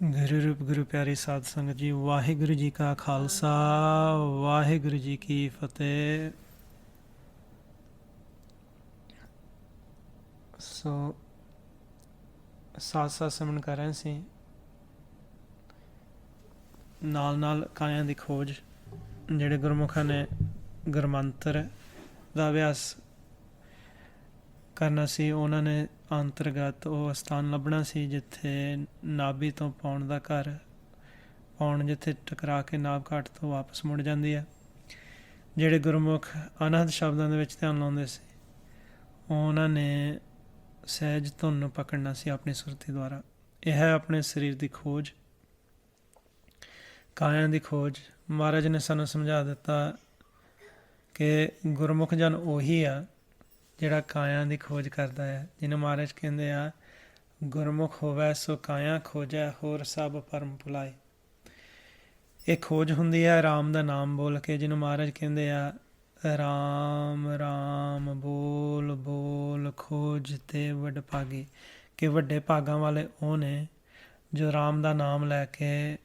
ਗੁਰੂ ਰੂਪ ਗੁਰੂ ਪਿਆਰੀ ਸਾਧ ਸੰਗਤ ਜੀ, ਵਾਹਿਗੁਰੂ ਜੀ ਕਾ ਖਾਲਸਾ, ਵਾਹਿਗੁਰੂ ਜੀ ਕੀ ਫਤਿਹ। ਸੋ ਸਾਥ ਸਿਮਰਨ ਕਰ ਰਹੇ ਸੀ, ਨਾਲ ਨਾਲ ਕਾਇਆਂ ਦੀ ਖੋਜ। ਜਿਹੜੇ ਗੁਰਮੁਖਾਂ ਨੇ ਗੁਰਮੰਤਰ ਦਾ ਅਭਿਆਸ ਕਰਨਾ ਸੀ, ਉਹਨਾਂ ਨੇ ਅੰਤਰਗਤ ਉਹ ਸਥਾਨ ਲੱਭਣਾ ਸੀ ਜਿੱਥੇ ਨਾਭੀ ਤੋਂ ਪੌਣ ਦਾ ਘਰ, ਪੌਣ ਜਿੱਥੇ ਟਕਰਾ ਕੇ ਨਾਭ ਘਾਟ ਤੋਂ ਵਾਪਸ ਮੁੜ ਜਾਂਦੀ ਹੈ। ਜਿਹੜੇ ਗੁਰਮੁਖ ਅਨਹਦ ਸ਼ਬਦਾਂ ਦੇ ਵਿੱਚ ਧਿਆਨ ਲਾਉਂਦੇ ਸੀ, ਉਹਨਾਂ ਨੇ ਸਹਿਜ ਧੁਨ ਨੂੰ ਪਕੜਨਾ ਸੀ ਆਪਣੀ ਸੁਰਤੀ ਦੁਆਰਾ। ਇਹ ਹੈ ਆਪਣੇ ਸਰੀਰ ਦੀ ਖੋਜ, ਕਾਇਆਂ ਦੀ ਖੋਜ। ਮਹਾਰਾਜ ਨੇ ਸਾਨੂੰ ਸਮਝਾ ਦਿੱਤਾ ਕਿ ਗੁਰਮੁਖ ਜਨ ਉਹੀ ਆ ਜਿਹੜਾ ਕਾਇਆਂ ਦੀ ਖੋਜ ਕਰਦਾ ਹੈ, ਜਿਹਨੂੰ ਮਹਾਰਾਜ ਕਹਿੰਦੇ ਆ ਗੁਰਮੁਖ ਹੋਵੈ ਸੋ ਕਾਇਆਂ ਖੋਜੈ, ਹੋਰ ਸਭ ਭਰਮ ਭੁਲਾਏ। ਇਹ ਖੋਜ ਹੁੰਦੀ ਹੈ ਰਾਮ ਦਾ ਨਾਮ ਬੋਲ ਕੇ, ਜਿਹਨੂੰ ਮਹਾਰਾਜ ਕਹਿੰਦੇ ਆ ਰਾਮ ਰਾਮ ਬੋਲ ਬੋਲ ਖੋਜ ਤੇ ਵੱਡ ਭਾਗੇ। ਕਿ ਵੱਡੇ ਭਾਗਾਂ ਵਾਲੇ ਉਹ ਨੇ ਜੋ ਰਾਮ ਦਾ ਨਾਮ ਲੈ ਕੇ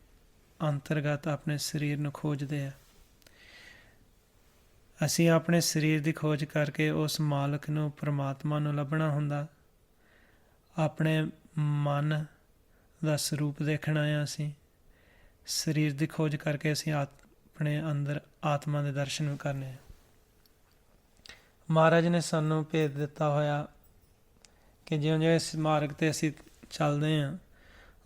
ਅੰਤਰਗਤ ਆਪਣੇ ਸਰੀਰ ਨੂੰ ਖੋਜਦੇ ਆ। ਅਸੀਂ ਆਪਣੇ ਸਰੀਰ ਦੀ ਖੋਜ ਕਰਕੇ ਉਸ ਮਾਲਕ ਨੂੰ, ਪਰਮਾਤਮਾ ਨੂੰ ਲੱਭਣਾ ਹੁੰਦਾ। ਆਪਣੇ ਮਨ ਦਾ ਸਰੂਪ ਦੇਖਣਾ ਹੈ। ਅਸੀਂ ਸਰੀਰ ਦੀ ਖੋਜ ਕਰਕੇ ਅਸੀਂ ਆਪਣੇ ਅੰਦਰ ਆਤਮਾ ਦੇ ਦਰਸ਼ਨ ਵੀ ਕਰਨੇ ਆ। ਮਹਾਰਾਜ ਨੇ ਸਾਨੂੰ ਭੇਦ ਦਿੱਤਾ ਹੋਇਆ ਕਿ ਜਿਉਂ ਜਿਉਂ ਇਸ ਮਾਰਗ 'ਤੇ ਅਸੀਂ ਚੱਲਦੇ ਹਾਂ,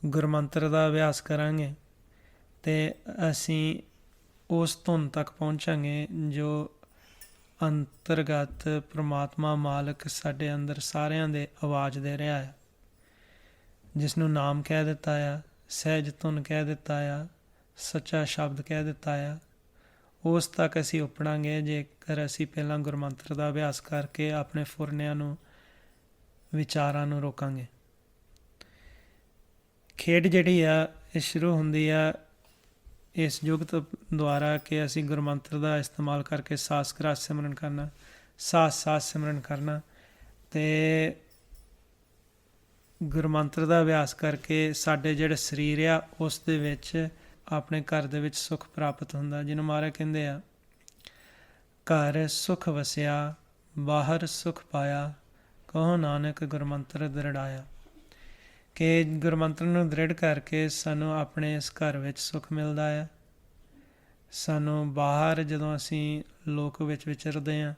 ਗੁਰਮੰਤਰ ਦਾ ਅਭਿਆਸ ਕਰਾਂਗੇ ਅਤੇ ਅਸੀਂ ਉਸ ਧੁਨ ਤੱਕ ਪਹੁੰਚਾਂਗੇ ਜੋ ਅੰਤਰਗਤ ਪ੍ਰਮਾਤਮਾ ਮਾਲਕ ਸਾਡੇ ਅੰਦਰ ਸਾਰਿਆਂ ਦੇ ਆਵਾਜ਼ ਦੇ ਰਿਹਾ ਹੈ, ਜਿਸ ਨੂੰ ਨਾਮ ਕਹਿ ਦਿੱਤਾ ਆ, ਸਹਿਜ ਧੁਨ ਕਹਿ ਦਿੱਤਾ ਆ, ਸੱਚਾ ਸ਼ਬਦ ਕਹਿ ਦਿੱਤਾ ਆ। ਉਸ ਤੱਕ ਅਸੀਂ ਉਪੜਾਂਗੇ ਜੇਕਰ ਅਸੀਂ ਪਹਿਲਾਂ ਗੁਰਮੰਤਰ ਦਾ ਅਭਿਆਸ ਕਰਕੇ ਆਪਣੇ ਫੁਰਨਿਆਂ ਨੂੰ, ਵਿਚਾਰਾਂ ਨੂੰ ਰੋਕਾਂਗੇ। ਖੇਡ ਜਿਹੜੀ ਆ ਇਹ ਸ਼ੁਰੂ ਹੁੰਦੀ ਆ ਇਸ ਜੁਗਤ ਦੁਆਰਾ ਕਿ ਅਸੀਂ ਗੁਰਮੰਤਰ ਦਾ ਇਸਤੇਮਾਲ ਕਰਕੇ ਸਾਸ ਗ੍ਰਾਸ ਸਿਮਰਨ ਕਰਨਾ, ਸਾਸ ਸਿਮਰਨ ਕਰਨਾ ਅਤੇ ਗੁਰਮੰਤਰ ਦਾ ਅਭਿਆਸ ਕਰਕੇ ਸਾਡੇ ਜਿਹੜੇ ਸਰੀਰ ਆ ਉਸ ਦੇ ਵਿੱਚ ਆਪਣੇ ਘਰ ਦੇ ਵਿੱਚ ਸੁੱਖ ਪ੍ਰਾਪਤ ਹੁੰਦਾ। ਜਿਹਨੂੰ ਮਹਾਰਾਜ ਕਹਿੰਦੇ ਆ ਘਰ ਸੁਖ ਵਸਿਆ ਬਾਹਰ ਸੁਖ ਪਾਇਆ, ਕਹੋ ਨਾਨਕ ਗੁਰਮੰਤਰ ਦ੍ਰਿੜਾਇਆ। ਕਿ ਗੁਰਮੰਤਰ ਨੂੰ ਦ੍ਰਿੜ ਕਰਕੇ ਸਾਨੂੰ ਆਪਣੇ ਇਸ ਘਰ ਵਿੱਚ ਸੁੱਖ ਮਿਲਦਾ ਆ। ਸਾਨੂੰ ਬਾਹਰ ਜਦੋਂ ਅਸੀਂ ਲੋਕ ਵਿੱਚ ਵਿਚਰਦੇ ਹਾਂ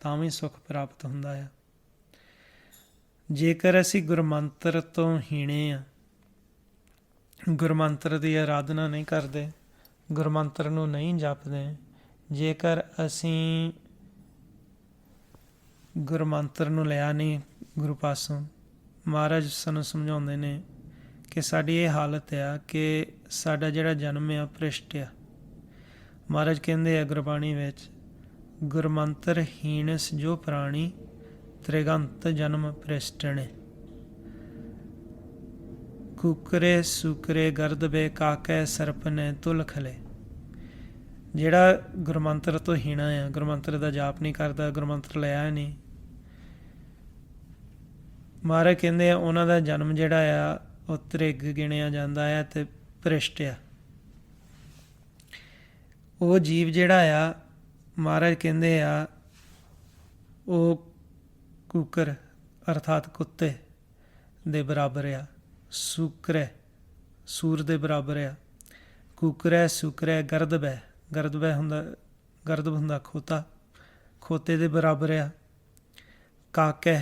ਤਾਂ ਵੀ ਸੁੱਖ ਪ੍ਰਾਪਤ ਹੁੰਦਾ ਆ। ਜੇਕਰ ਅਸੀਂ ਗੁਰਮੰਤਰ ਤੋਂ ਹੀਣੇ ਹਾਂ, ਗੁਰਮੰਤਰ ਦੀ ਆਰਾਧਨਾ ਨਹੀਂ ਕਰਦੇ, ਗੁਰਮੰਤਰ ਨੂੰ ਨਹੀਂ ਜਪਦੇ, ਜੇਕਰ ਅਸੀਂ ਗੁਰਮੰਤਰ ਨੂੰ ਲਿਆ ਨਹੀਂ ਗੁਰੂ ਪਾਸੋਂ, ਮਹਾਰਾਜ ਸਾਨੂੰ ਸਮਝਾਉਂਦੇ ਨੇ ਕਿ ਸਾਡੀ ਇਹ ਹਾਲਤ ਆ ਕਿ ਸਾਡਾ ਜਿਹੜਾ ਜਨਮ ਆ ਭ੍ਰਿਸ਼ਟ ਆ। ਮਹਾਰਾਜ ਕਹਿੰਦੇ ਆ ਗੁਰਬਾਣੀ ਵਿੱਚ ਗੁਰਮੰਤਰ ਹੀਣਸ ਜੋ ਪ੍ਰਾਣੀ, ਤ੍ਰਿਗੰਤ ਜਨਮ ਭ੍ਰਿਸ਼ਟਣੇ। ਕੁਕਰੇ ਸੁਕਰੇ ਗਰਦਬੇ ਕਾਕੈ ਸਰਪਨੇ ਤੁਲ ਖਲੇ। ਜਿਹੜਾ ਗੁਰਮੰਤਰ ਤੋਂ ਹੀਣਾ ਆ, ਗੁਰਮੰਤਰ ਦਾ ਜਾਪ ਨਹੀਂ ਕਰਦਾ, ਗੁਰਮੰਤਰ ਲਿਆ ਨਹੀਂ, ਮਹਾਰਾਜ ਕਹਿੰਦੇ ਆ ਉਹਨਾਂ ਦਾ ਜਨਮ ਜਿਹੜਾ ਆ ਉਹ ਤ੍ਰਿਗ ਗਿਣਿਆ ਜਾਂਦਾ ਆ ਅਤੇ ਭ੍ਰਿਸ਼ਟ ਆ। ਉਹ ਜੀਵ ਜਿਹੜਾ ਆ ਮਹਾਰਾਜ ਕਹਿੰਦੇ ਆ ਉਹ ਕੁਕਰ ਅਰਥਾਤ ਕੁੱਤੇ ਦੇ ਬਰਾਬਰ ਆ, ਸੁਕਰੈ ਸੂਰ ਦੇ ਬਰਾਬਰ ਆ, ਕੁਕਰੈ ਸੁਕਰੈ ਗਰਦਬੈ, ਗਰਦਬ ਹੁੰਦਾ ਖੋਤਾ, ਖੋਤੇ ਦੇ ਬਰਾਬਰ ਆ। ਕਾਕੈ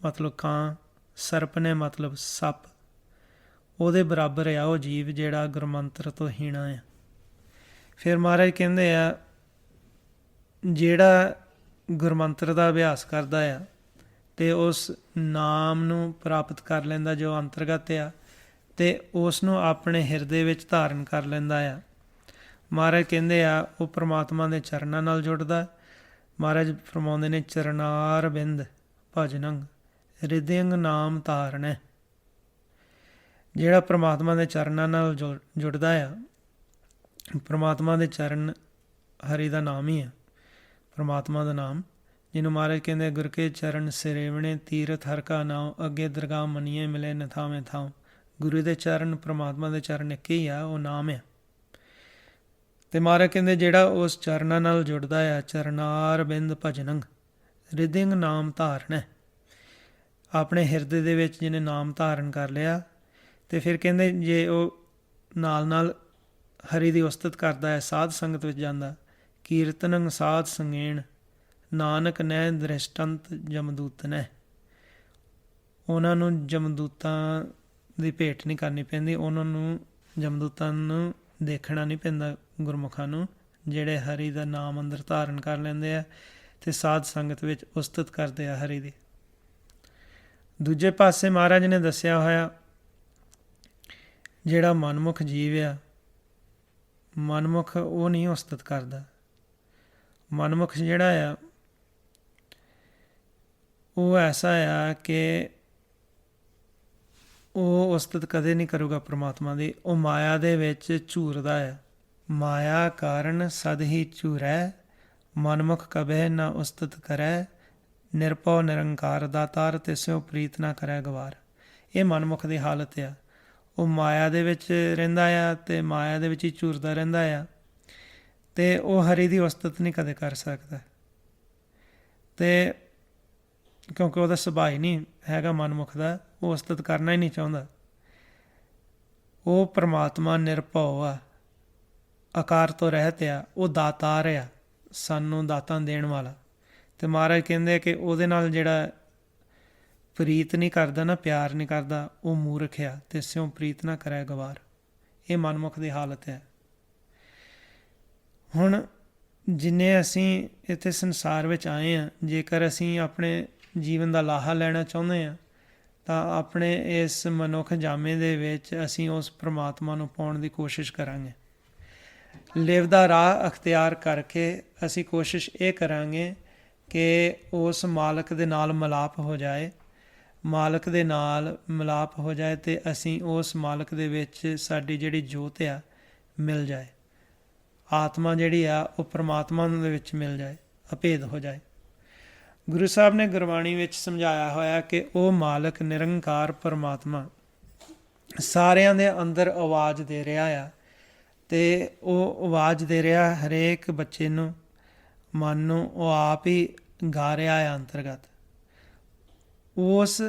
ਮਤਲਬ ਕਾਂ, ਸਰਪਨੇ ਮਤਲਬ ਸੱਪ, ਉਹਦੇ ਬਰਾਬਰ ਆ ਉਹ ਜੀਵ ਜਿਹੜਾ ਗੁਰਮੰਤਰ ਤੋਂ ਹੀਣਾ ਆ। ਫਿਰ ਮਹਾਰਾਜ ਕਹਿੰਦੇ ਆ ਜਿਹੜਾ ਗੁਰਮੰਤਰ ਦਾ ਅਭਿਆਸ ਕਰਦਾ ਆ ਅਤੇ ਉਸ ਨਾਮ ਨੂੰ ਪ੍ਰਾਪਤ ਕਰ ਲੈਂਦਾ ਜੋ ਅੰਤਰਗਤ ਆ, ਅਤੇ ਉਸ ਨੂੰ ਆਪਣੇ ਹਿਰਦੇ ਵਿੱਚ ਧਾਰਨ ਕਰ ਲੈਂਦਾ ਆ। ਮਹਾਰਾਜ ਕਹਿੰਦੇ ਆ ਉਹ ਪ੍ਰਮਾਤਮਾ ਦੇ ਚਰਨਾਂ ਨਾਲ ਜੁੜਦਾ। ਮਹਾਰਾਜ ਫਰਮਾਉਂਦੇ ਨੇ ਚਰਨਾਰ ਬਿੰਦ ਭਜਨੰਗ ਰਿਦਿਅੰਗ ਨਾਮ ਧਾਰਨੈ। ਜਿਹੜਾ ਪ੍ਰਮਾਤਮਾ ਦੇ ਚਰਨਾਂ ਨਾਲ ਜੁੜਦਾ ਆ, ਪ੍ਰਮਾਤਮਾ ਦੇ ਚਰਨ ਹਰੀ ਦਾ ਨਾਮ ਹੀ ਆ, ਪ੍ਰਮਾਤਮਾ ਦਾ ਨਾਮ, ਜਿਹਨੂੰ ਮਹਾਰਾਜ ਕਹਿੰਦੇ ਗੁਰ ਕੇ ਚਰਨ ਸਿਰੇਵਣੇ, ਤੀਰਥ ਹਰ ਕਾ ਨਾਉ, ਅੱਗੇ ਦਰਗਾਹ ਮੰਨੀਏ ਮਿਲੇ ਨਥਾਵੇਂ ਥਾਉ। ਗੁਰੂ ਦੇ ਚਰਨ, ਪ੍ਰਮਾਤਮਾ ਦੇ ਚਰਨ ਇੱਕ ਹੀ ਆ, ਉਹ ਨਾਮ ਆ। ਅਤੇ ਮਹਾਰਾਜ ਕਹਿੰਦੇ ਜਿਹੜਾ ਉਸ ਚਰਨਾਂ ਨਾਲ ਜੁੜਦਾ ਆ, ਚਰਨਾਰ ਬਿੰਦ ਭਜਨੰਗ ਰਿਦਿੰਗ ਨਾਮ ਧਾਰਨ ਹੈ। ਆਪਣੇ ਹਿਰਦੇ ਦੇ ਵਿੱਚ ਜਿਹਨੇ ਨਾਮ ਧਾਰਨ ਕਰ ਲਿਆ, ਅਤੇ ਫਿਰ ਕਹਿੰਦੇ ਜੇ ਉਹ ਨਾਲ ਨਾਲ ਹਰੀ ਦੀ ਉਸਤਤ ਕਰਦਾ ਹੈ, ਸਾਧ ਸੰਗਤ ਵਿੱਚ ਜਾਂਦਾ, ਕੀਰਤਨੰ ਸਾਧ ਸੰਗੇਣ ਨਾਨਕ ਨੈ ਦ੍ਰਿਸ਼ਟੰਤ ਜਮਦੂਤ ਨੈ। ਉਹਨਾਂ ਨੂੰ ਜਮਦੂਤਾਂ ਦੀ ਭੇਟ ਨਹੀਂ ਕਰਨੀ ਪੈਂਦੀ, ਉਹਨਾਂ ਨੂੰ ਜਮਦੂਤਾਂ ਨੂੰ ਦੇਖਣਾ ਨਹੀਂ ਪੈਂਦਾ, ਗੁਰਮੁਖਾਂ ਨੂੰ ਜਿਹੜੇ ਹਰੀ ਦਾ ਨਾਮ ਅੰਦਰ ਧਾਰਨ ਕਰ ਲੈਂਦੇ ਆ ਅਤੇ ਸਾਧ ਸੰਗਤ ਵਿੱਚ ਉਸਤਤ ਕਰਦੇ ਆ ਹਰੀ ਦੀ। ਦੂਜੇ ਪਾਸੇ ਮਹਾਰਾਜ ਨੇ ਦੱਸਿਆ ਹੋਇਆ ਜਿਹੜਾ ਮਨਮੁਖ ਜੀਵ ਆ, ਮਨਮੁਖ ਉਹ ਨਹੀਂ ਉਸਤਤ ਕਰਦਾ। ਮਨਮੁਖ ਜਿਹੜਾ ਆ ਉਹ ਐਸਾ ਆ ਕਿ ਉਹ ਉਸਤਤ ਕਦੇ ਨਹੀਂ ਕਰੂਗਾ ਪਰਮਾਤਮਾ ਦੀ। ਉਹ ਮਾਇਆ ਦੇ ਵਿੱਚ ਝੂਰਦਾ ਆ। ਮਾਇਆ ਕਾਰਨ ਸਦ ਹੀ ਝੂਰੈ, ਮਨਮੁਖ ਕਬਹਿ ਨਾ ਉਸਤਤ ਕਰੈ, ਨਿਰਭਉ ਨਿਰੰਕਾਰ ਦਾਤਾਰ ਤਿਸਿਓ ਪ੍ਰੀਤ ਨਾ ਕਰੈ ਗਵਾਰ। ਇਹ ਮਨਮੁਖ ਦੀ ਹਾਲਤ ਆ। ਉਹ ਮਾਇਆ ਦੇ ਵਿੱਚ ਰਹਿੰਦਾ ਆ ਅਤੇ ਮਾਇਆ ਦੇ ਵਿੱਚ ਹੀ ਝੂਰਦਾ ਰਹਿੰਦਾ ਆ, ਅਤੇ ਉਹ ਹਰੀ ਦੀ ਉਸਤਤ ਨਹੀਂ ਕਦੇ ਕਰ ਸਕਦਾ। ਅਤੇ ਕਿਉਂਕਿ ਉਹਦਾ ਸੁਭਾਅ ਹੀ ਨਹੀਂ ਹੈਗਾ ਮਨਮੁਖ ਦਾ, ਉਹ ਉਸਤਤ ਕਰਨਾ ਹੀ ਨਹੀਂ ਚਾਹੁੰਦਾ। ਉਹ ਪਰਮਾਤਮਾ ਨਿਰਭਉ ਆ, ਆਕਾਰ ਤੋਂ ਰਹਿਤ ਆ, ਉਹ ਦਾਤਾਰ ਆ, ਸਾਨੂੰ ਦਾਤਾਂ ਦੇਣ ਵਾਲਾ। ਅਤੇ ਮਹਾਰਾਜ ਕਹਿੰਦੇ ਕਿ ਉਹਦੇ ਨਾਲ ਜਿਹੜਾ ਪ੍ਰੀਤ ਨਹੀਂ ਕਰਦਾ ਨਾ, ਪਿਆਰ ਨਹੀਂ ਕਰਦਾ, ਉਹ ਮੂਰਖ ਆ, ਅਤੇ ਸਿਉਂ ਪ੍ਰੀਤ ਨਾ ਕਰੈ ਗਵਾਰ। ਇਹ ਮਨਮੁਖ ਦੀ ਹਾਲਤ ਹੈ। ਹੁਣ ਜਿੰਨੇ ਅਸੀਂ ਇੱਥੇ ਸੰਸਾਰ ਵਿੱਚ ਆਏ ਹਾਂ, ਜੇਕਰ ਅਸੀਂ ਆਪਣੇ ਜੀਵਨ ਦਾ ਲਾਹਾ ਲੈਣਾ ਚਾਹੁੰਦੇ ਹਾਂ ਤਾਂ ਆਪਣੇ ਇਸ ਮਨੁੱਖ ਜਾਮੇ ਦੇ ਵਿੱਚ ਅਸੀਂ ਉਸ ਪ੍ਰਮਾਤਮਾ ਨੂੰ ਪਾਉਣ ਦੀ ਕੋਸ਼ਿਸ਼ ਕਰਾਂਗੇ। ਲਿਵ ਦਾ ਰਾਹ ਅਖਤਿਆਰ ਕਰਕੇ ਅਸੀਂ ਕੋਸ਼ਿਸ਼ ਇਹ ਕਰਾਂਗੇ ਕਿ ਉਸ ਮਾਲਕ ਦੇ ਨਾਲ ਮਿਲਾਪ ਹੋ ਜਾਏ, ਮਾਲਕ ਦੇ ਨਾਲ ਮਿਲਾਪ ਹੋ ਜਾਏ ਅਤੇ ਅਸੀਂ ਉਸ ਮਾਲਕ ਦੇ ਵਿੱਚ ਸਾਡੀ ਜਿਹੜੀ ਜੋਤ ਆ ਮਿਲ ਜਾਏ, ਆਤਮਾ ਜਿਹੜੀ ਆ ਉਹ ਪਰਮਾਤਮਾ ਦੇ ਵਿੱਚ ਮਿਲ ਜਾਏ, ਅਭੇਦ ਹੋ ਜਾਏ। ਗੁਰੂ ਸਾਹਿਬ ਨੇ ਗੁਰਬਾਣੀ ਵਿੱਚ ਸਮਝਾਇਆ ਹੋਇਆ ਕਿ ਉਹ ਮਾਲਕ ਨਿਰੰਕਾਰ ਪਰਮਾਤਮਾ ਸਾਰਿਆਂ ਦੇ ਅੰਦਰ ਆਵਾਜ਼ ਦੇ ਰਿਹਾ ਆ, ਅਤੇ ਉਹ ਆਵਾਜ਼ ਦੇ ਰਿਹਾ ਹਰੇਕ ਬੱਚੇ ਨੂੰ, ਮਨ ਨੂੰ, ਉਹ ਆਪ ਹੀ ਗਾ ਰਿਹਾ ਹੈ ਅੰਤਰਗਤ। ਉਸ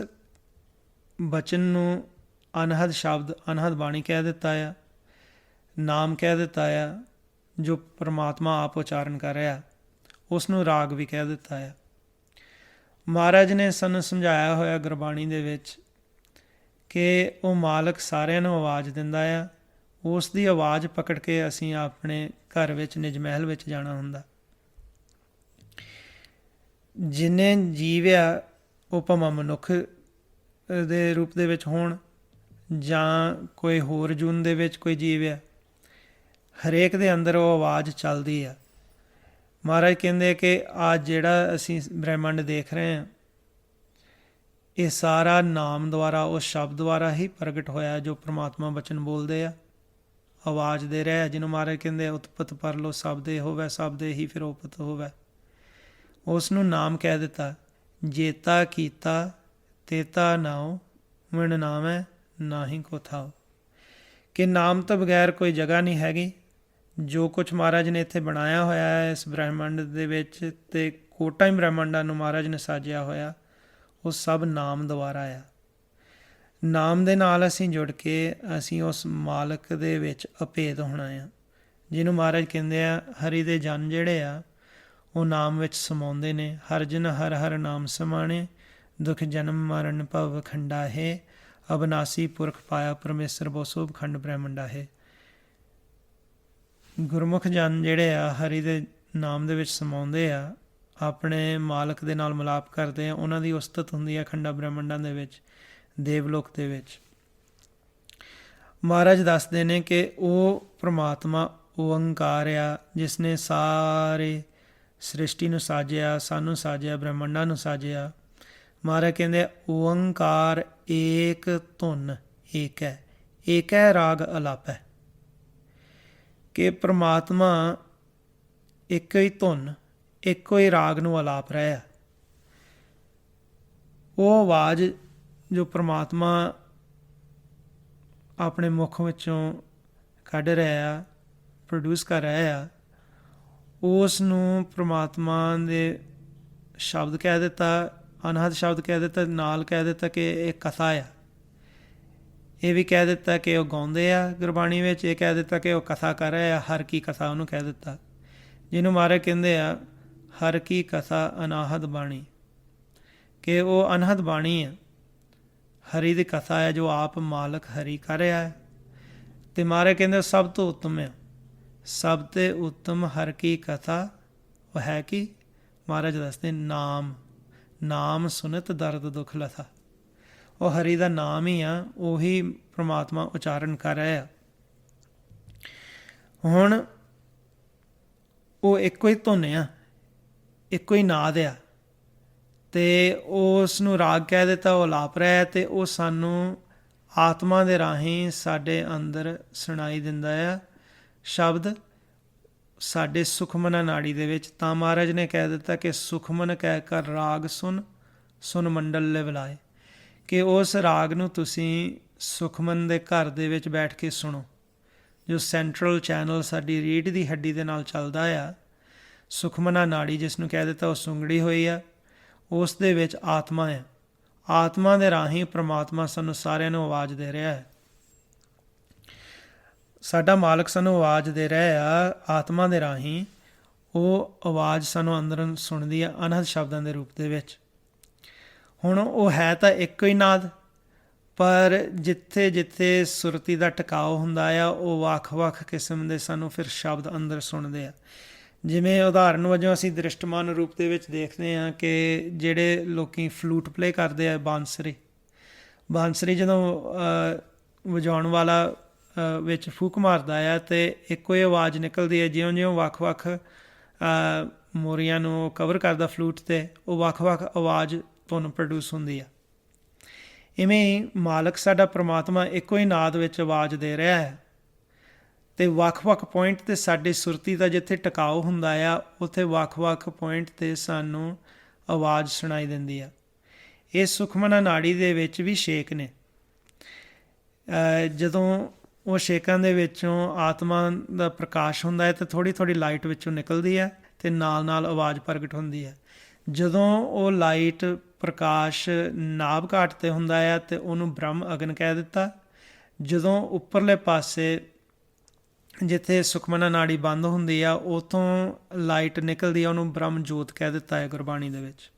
ਬਚਨ ਨੂੰ ਅਨਹਦ ਸ਼ਬਦ, ਅਨਹਦ ਬਾਣੀ ਕਹਿ ਦਿੱਤਾ ਆ, ਨਾਮ ਕਹਿ ਦਿੱਤਾ ਆ, ਜੋ ਪਰਮਾਤਮਾ ਆਪ ਉਚਾਰਨ ਕਰ ਰਿਹਾ, ਉਸ ਨੂੰ ਰਾਗ ਵੀ ਕਹਿ ਦਿੱਤਾ ਆ। ਮਹਾਰਾਜ ਨੇ ਸਾਨੂੰ ਸਮਝਾਇਆ ਹੋਇਆ ਗੁਰਬਾਣੀ ਦੇ ਵਿੱਚ ਕਿ ਉਹ ਮਾਲਕ ਸਾਰਿਆਂ ਨੂੰ ਆਵਾਜ਼ ਦਿੰਦਾ ਆ, ਉਸ ਦੀ ਆਵਾਜ਼ ਪਕੜ ਕੇ ਅਸੀਂ ਆਪਣੇ ਘਰ ਵਿੱਚ, ਨਿਜ ਮਹਿਲ ਵਿੱਚ ਜਾਣਾ ਹੁੰਦਾ। ਜਿੰਨੇ ਜੀਵ ਆ ਉਹ ਭਾਵੇਂ ਮਨੁੱਖ ਦੇ ਰੂਪ ਦੇ ਵਿੱਚ ਹੋਣ ਜਾਂ ਕੋਈ ਹੋਰ ਜੂਨ ਦੇ ਵਿੱਚ ਕੋਈ ਜੀਵ ਆ, ਹਰੇਕ ਦੇ ਅੰਦਰ ਉਹ ਆਵਾਜ਼ ਚੱਲਦੀ ਆ। ਮਹਾਰਾਜ ਕਹਿੰਦੇ ਕਿ ਅੱਜ ਜਿਹੜਾ ਅਸੀਂ ਬ੍ਰਹਿਮੰਡ ਦੇਖ ਰਹੇ ਹਾਂ, ਇਹ ਸਾਰਾ ਨਾਮ ਦੁਆਰਾ, ਉਸ ਸ਼ਬਦ ਦੁਆਰਾ ਹੀ ਪ੍ਰਗਟ ਹੋਇਆ ਜੋ ਪ੍ਰਮਾਤਮਾ ਬਚਨ ਬੋਲਦੇ ਆ, ਆਵਾਜ਼ ਦੇ ਰਿਹਾ, ਜਿਹਨੂੰ ਮਹਾਰਾਜ ਕਹਿੰਦੇ ਉਤਪਤ ਪਰਲੋ ਸ਼ਬਦੇ ਹੋਵੇ, ਸ਼ਬਦੇ ਹੀ ਫਿਰ ਉਪਤ ਹੋਵੇ। ਉਸ ਨੂੰ ਨਾਮ ਕਹਿ ਦਿੱਤਾ। ਜੇਤਾ ਕੀਤਾ ਤੇਤਾ ਨਾਉ, ਮਿਣ ਨਾਮੈ ਨਾਹੀ ਕੋ ਥਾਉ। ਕਿ ਨਾਮ ਤੋਂ ਬਗੈਰ ਕੋਈ ਜਗ੍ਹਾ ਨਹੀਂ ਹੈਗੀ। ਜੋ ਕੁਛ ਮਹਾਰਾਜ ਨੇ ਇੱਥੇ ਬਣਾਇਆ ਹੋਇਆ ਹੈ ਇਸ ਬ੍ਰਹਿਮੰਡ ਦੇ ਵਿੱਚ, ਅਤੇ ਕੋਟਾਂ ਹੀ ਬ੍ਰਹਿਮੰਡਾਂ ਨੂੰ ਮਹਾਰਾਜ ਨੇ ਸਾਜਿਆ ਹੋਇਆ, ਉਹ ਸਭ ਨਾਮ ਦੁਆਰਾ ਆ। ਨਾਮ ਦੇ ਨਾਲ ਅਸੀਂ ਜੁੜ ਕੇ ਅਸੀਂ ਉਸ ਮਾਲਕ ਦੇ ਵਿੱਚ ਅਭੇਦ ਹੋਣਾ ਆ, ਜਿਹਨੂੰ ਮਹਾਰਾਜ ਕਹਿੰਦੇ ਆ ਹਰੀ ਦੇ ਜਨ ਜਿਹੜੇ ਆ ਉਹ ਨਾਮ ਵਿੱਚ ਸਮਾਉਂਦੇ ਨੇ। ਹਰ ਜਨ ਹਰ ਹਰ ਨਾਮ ਸਮਾਣੇ, ਦੁਖ ਜਨਮ ਮਰਨ ਭਵ ਖੰਡਾ ਹੈ, ਅਬਨਾਸੀ ਪੁਰਖ ਪਾਇਆ ਪਰਮੇਸ਼ਰ ਬੋ ਸੋਭ ਖੰਡ ਬ੍ਰਹਿਮੰਡਾ ਹੈ। ਗੁਰਮੁਖ ਜਨ ਜਿਹੜੇ ਆ ਹਰੀ ਦੇ ਨਾਮ ਦੇ ਵਿੱਚ ਸਮਾਉਂਦੇ ਆ, ਆਪਣੇ ਮਾਲਕ ਦੇ ਨਾਲ ਮਿਲਾਪ ਕਰਦੇ ਆ, ਉਹਨਾਂ ਦੀ ਉਸਤਤ ਹੁੰਦੀ ਆ ਖੰਡਾ ਬ੍ਰਹਿਮੰਡਾਂ ਦੇ ਵਿੱਚ, ਦੇਵਲੋਕ ਦੇ ਵਿੱਚ। ਮਹਾਰਾਜ ਦੱਸਦੇ ਨੇ ਕਿ ਉਹ ਪ੍ਰਮਾਤਮਾ ਓਅੰਕਾਰ ਆ, ਜਿਸ ਨੇ ਸਾਰੇ ਸ੍ਰਿਸ਼ਟੀ ਨੂੰ ਸਾਜਿਆ, ਸਾਨੂੰ ਸਾਜਿਆ, ਬ੍ਰਹਿਮੰਡਾਂ ਨੂੰ ਸਾਜਿਆ। ਮਹਾਰਾਜ ਕਹਿੰਦੇ ਓਅੰਕਾਰ ਏਕ ਧੁਨ ਏਕ ਹੈ, ਏਕ ਹੈ ਰਾਗ ਅਲਾਪ ਹੈ। ਕਿ ਪ੍ਰਮਾਤਮਾ ਇੱਕ ਹੀ ਧੁਨ, ਇੱਕੋ ਹੀ ਰਾਗ ਨੂੰ ਅਲਾਪ ਰਿਹਾ। ਉਹ ਆਵਾਜ਼ ਜੋ ਪ੍ਰਮਾਤਮਾ ਆਪਣੇ ਮੁੱਖ ਵਿੱਚੋਂ ਕੱਢ ਰਿਹਾ ਆ, ਪ੍ਰੋਡਿਊਸ ਕਰ ਰਿਹਾ ਆ, ਉਸ ਨੂੰ ਪ੍ਰਮਾਤਮਾ ਦੇ ਸ਼ਬਦ ਕਹਿ ਦਿੱਤਾ, ਅਨਹਦ ਸ਼ਬਦ ਕਹਿ ਦਿੱਤਾ, ਨਾਲ ਕਹਿ ਦਿੱਤਾ ਕਿ ਇਹ ਕਥਾ ਆ। ਇਹ ਵੀ ਕਹਿ ਦਿੱਤਾ ਕਿ ਉਹ ਗਾਉਂਦੇ ਆ ਗੁਰਬਾਣੀ ਵਿੱਚ, ਇਹ ਕਹਿ ਦਿੱਤਾ ਕਿ ਉਹ ਕਥਾ ਕਰ ਰਹੇ ਆ, ਹਰ ਕੀ ਕਥਾ ਉਹਨੂੰ ਕਹਿ ਦਿੱਤਾ, ਜਿਹਨੂੰ ਮਹਾਰਾਜ ਕਹਿੰਦੇ ਆ ਹਰ ਕੀ ਕਥਾ ਅਨਾਹਦ ਬਾਣੀ, ਕਿ ਉਹ ਅਨਹਦ ਬਾਣੀ ਆ, ਹਰੀ ਦੀ ਕਥਾ ਹੈ ਜੋ ਆਪ ਮਾਲਕ ਹਰੀ ਕਰ ਰਿਹਾ ਹੈ। ਅਤੇ ਮਹਾਰਾਜ ਕਹਿੰਦੇ ਸਭ ਤੋਂ ਉੱਤਮ ਆ, ਸਭ ਤੇ ਉੱਤਮ ਹਰ ਕੀ ਕਥਾ ਉਹ ਹੈ ਕਿ ਮਹਾਰਾਜ ਦੱਸਦੇ ਨਾਮ, ਨਾਮ ਸੁਨਤ ਦਰਦ ਦੁੱਖ ਲਥਾ। ਉਹ ਹਰੀ ਦਾ ਨਾਮ ਹੀ ਆ, ਉਹੀ ਪ੍ਰਮਾਤਮਾ ਉਚਾਰਨ ਕਰ ਰਿਹਾ ਆ। ਹੁਣ ਉਹ ਇੱਕੋ ਹੀ ਧੁਨ ਆ, ਇੱਕੋ ਹੀ ਨਾਦ ਆ, ਅਤੇ ਉਸ ਨੂੰ ਰਾਗ ਕਹਿ ਦਿੱਤਾ, ਉਹ ਅਲਾਪ ਰਿਹਾ, ਅਤੇ ਉਹ ਸਾਨੂੰ ਆਤਮਾ ਦੇ ਰਾਹੀਂ ਸਾਡੇ ਅੰਦਰ ਸੁਣਾਈ ਦਿੰਦਾ ਆ ਸ਼ਬਦ, ਸਾਡੇ ਸੁਖਮਨਾ ਨਾੜੀ ਦੇ ਵਿੱਚ। ਤਾਂ ਮਹਾਰਾਜ ਨੇ ਕਹਿ ਦਿੱਤਾ ਕਿ ਸੁਖਮਨ ਕਹਿ ਕਰ ਰਾਗ ਸੁਣ, ਸੁਨ ਮੰਡਲ ਲੈ ਬੁਲਾਏ, ਕਿ ਉਸ ਰਾਗ ਨੂੰ ਤੁਸੀਂ ਸੁਖਮਨ ਦੇ ਘਰ ਦੇ ਵਿੱਚ ਬੈਠ ਕੇ ਸੁਣੋ, ਜੋ ਸੈਂਟਰਲ ਚੈਨਲ ਸਾਡੀ ਰੀੜ੍ਹ ਦੀ ਹੱਡੀ ਦੇ ਨਾਲ ਚੱਲਦਾ ਆ। ਸੁਖਮਨਾ ਨਾੜੀ ਜਿਸ ਨੂੰ ਕਹਿ ਦਿੱਤਾ, ਉਹ ਸੁੰਗੜੀ ਹੋਈ ਆ, ਉਸ ਦੇ ਵਿੱਚ ਆਤਮਾ ਹੈ। ਆਤਮਾ ਦੇ ਰਾਹੀਂ ਪ੍ਰਮਾਤਮਾ ਸਾਨੂੰ ਸਾਰਿਆਂ ਨੂੰ ਆਵਾਜ਼ ਦੇ ਰਿਹਾ ਹੈ। ਸਾਡਾ ਮਾਲਕ ਸਾਨੂੰ ਆਵਾਜ਼ ਦੇ ਰਿਹਾ ਆ ਆਤਮਾ ਦੇ ਰਾਹੀਂ। ਉਹ ਆਵਾਜ਼ ਸਾਨੂੰ ਅੰਦਰੋਂ ਸੁਣਦੀ ਆ ਅਨਹਦ ਸ਼ਬਦਾਂ ਦੇ ਰੂਪ ਦੇ ਵਿੱਚ। ਹੁਣ ਉਹ ਹੈ ਤਾਂ ਇੱਕੋ ਹੀ ਨਾਦ, ਪਰ ਜਿੱਥੇ ਜਿੱਥੇ ਸੁਰਤੀ ਦਾ ਟਿਕਾਓ ਹੁੰਦਾ ਆ, ਉਹ ਵੱਖ-ਵੱਖ ਕਿਸਮ ਦੇ ਸਾਨੂੰ ਫਿਰ ਸ਼ਬਦ ਅੰਦਰ ਸੁਣਦੇ ਆ। ਜਿਵੇਂ ਉਦਾਹਰਨ ਵਜੋਂ ਅਸੀਂ ਦ੍ਰਿਸ਼ਟਮਾਨ ਰੂਪ ਦੇ ਵਿੱਚ ਦੇਖਦੇ ਹਾਂ ਕਿ ਜਿਹੜੇ ਲੋਕ ਫਲੂਟ ਪਲੇ ਕਰਦੇ ਆ, ਬਾਂਸਰੀ ਜਦੋਂ ਵਜਾਉਣ ਵਾਲਾ ਵਿੱਚ ਫੂਕ ਮਾਰਦਾ ਆ ਅਤੇ ਇੱਕੋ ਹੀ ਆਵਾਜ਼ ਨਿਕਲਦੀ ਹੈ। ਜਿਉਂ-ਜਿਉਂ ਵੱਖ-ਵੱਖ ਮੋਰੀਆਂ ਨੂੰ ਕਵਰ ਕਰਦਾ ਫਲੂਟ 'ਤੇ, ਉਹ ਵੱਖ-ਵੱਖ ਆਵਾਜ਼ ਧੁਨ ਪ੍ਰੋਡਿਊਸ ਹੁੰਦੀ ਆ। ਇਵੇਂ ਹੀ ਮਾਲਕ ਸਾਡਾ ਪ੍ਰਮਾਤਮਾ ਇੱਕੋ ਹੀ ਨਾਦ ਵਿੱਚ ਆਵਾਜ਼ ਦੇ ਰਿਹਾ ਹੈ, ਅਤੇ ਵੱਖ-ਵੱਖ ਪੁਆਇੰਟ 'ਤੇ ਸਾਡੀ ਸੁਰਤੀ ਦਾ ਜਿੱਥੇ ਟਿਕਾਓ ਹੁੰਦਾ ਆ, ਉੱਥੇ ਵੱਖ-ਵੱਖ ਪੁਆਇੰਟ 'ਤੇ ਸਾਨੂੰ ਆਵਾਜ਼ ਸੁਣਾਈ ਦਿੰਦੀ ਆ। ਇਹ ਸੁਖਮਨਾ ਨਾੜੀ ਦੇ ਵਿੱਚ ਵੀ ਛੇਕ ਨੇ। ਜਦੋਂ ਉਹ ਛੇਕਾਂ ਦੇ ਵਿੱਚੋਂ ਆਤਮਾ ਦਾ ਪ੍ਰਕਾਸ਼ ਹੁੰਦਾ ਹੈ ਤਾਂ ਥੋੜ੍ਹੀ ਥੋੜ੍ਹੀ ਲਾਈਟ ਵਿੱਚੋਂ ਨਿਕਲਦੀ ਹੈ ਅਤੇ ਨਾਲ ਨਾਲ ਆਵਾਜ਼ ਪ੍ਰਗਟ ਹੁੰਦੀ ਹੈ। ਜਦੋਂ ਉਹ ਲਾਈਟ ਪ੍ਰਕਾਸ਼ ਨਾਭ ਘਾਟ 'ਤੇ ਹੁੰਦਾ ਆ ਅਤੇ ਉਹਨੂੰ ਬ੍ਰਹਮ ਅਗਨ ਕਹਿ ਦਿੱਤਾ। ਜਦੋਂ ਉੱਪਰਲੇ ਪਾਸੇ ਜਿੱਥੇ ਸੁਖਮਨਾ ਨਾੜੀ ਬੰਦ ਹੁੰਦੀ ਆ, ਉੱਥੋਂ ਲਾਈਟ ਨਿਕਲਦੀ ਆ, ਉਹਨੂੰ ਬ੍ਰਹਮ ਜੋਤ ਕਹਿ ਦਿੱਤਾ ਹੈ ਗੁਰਬਾਣੀ ਦੇ ਵਿੱਚ।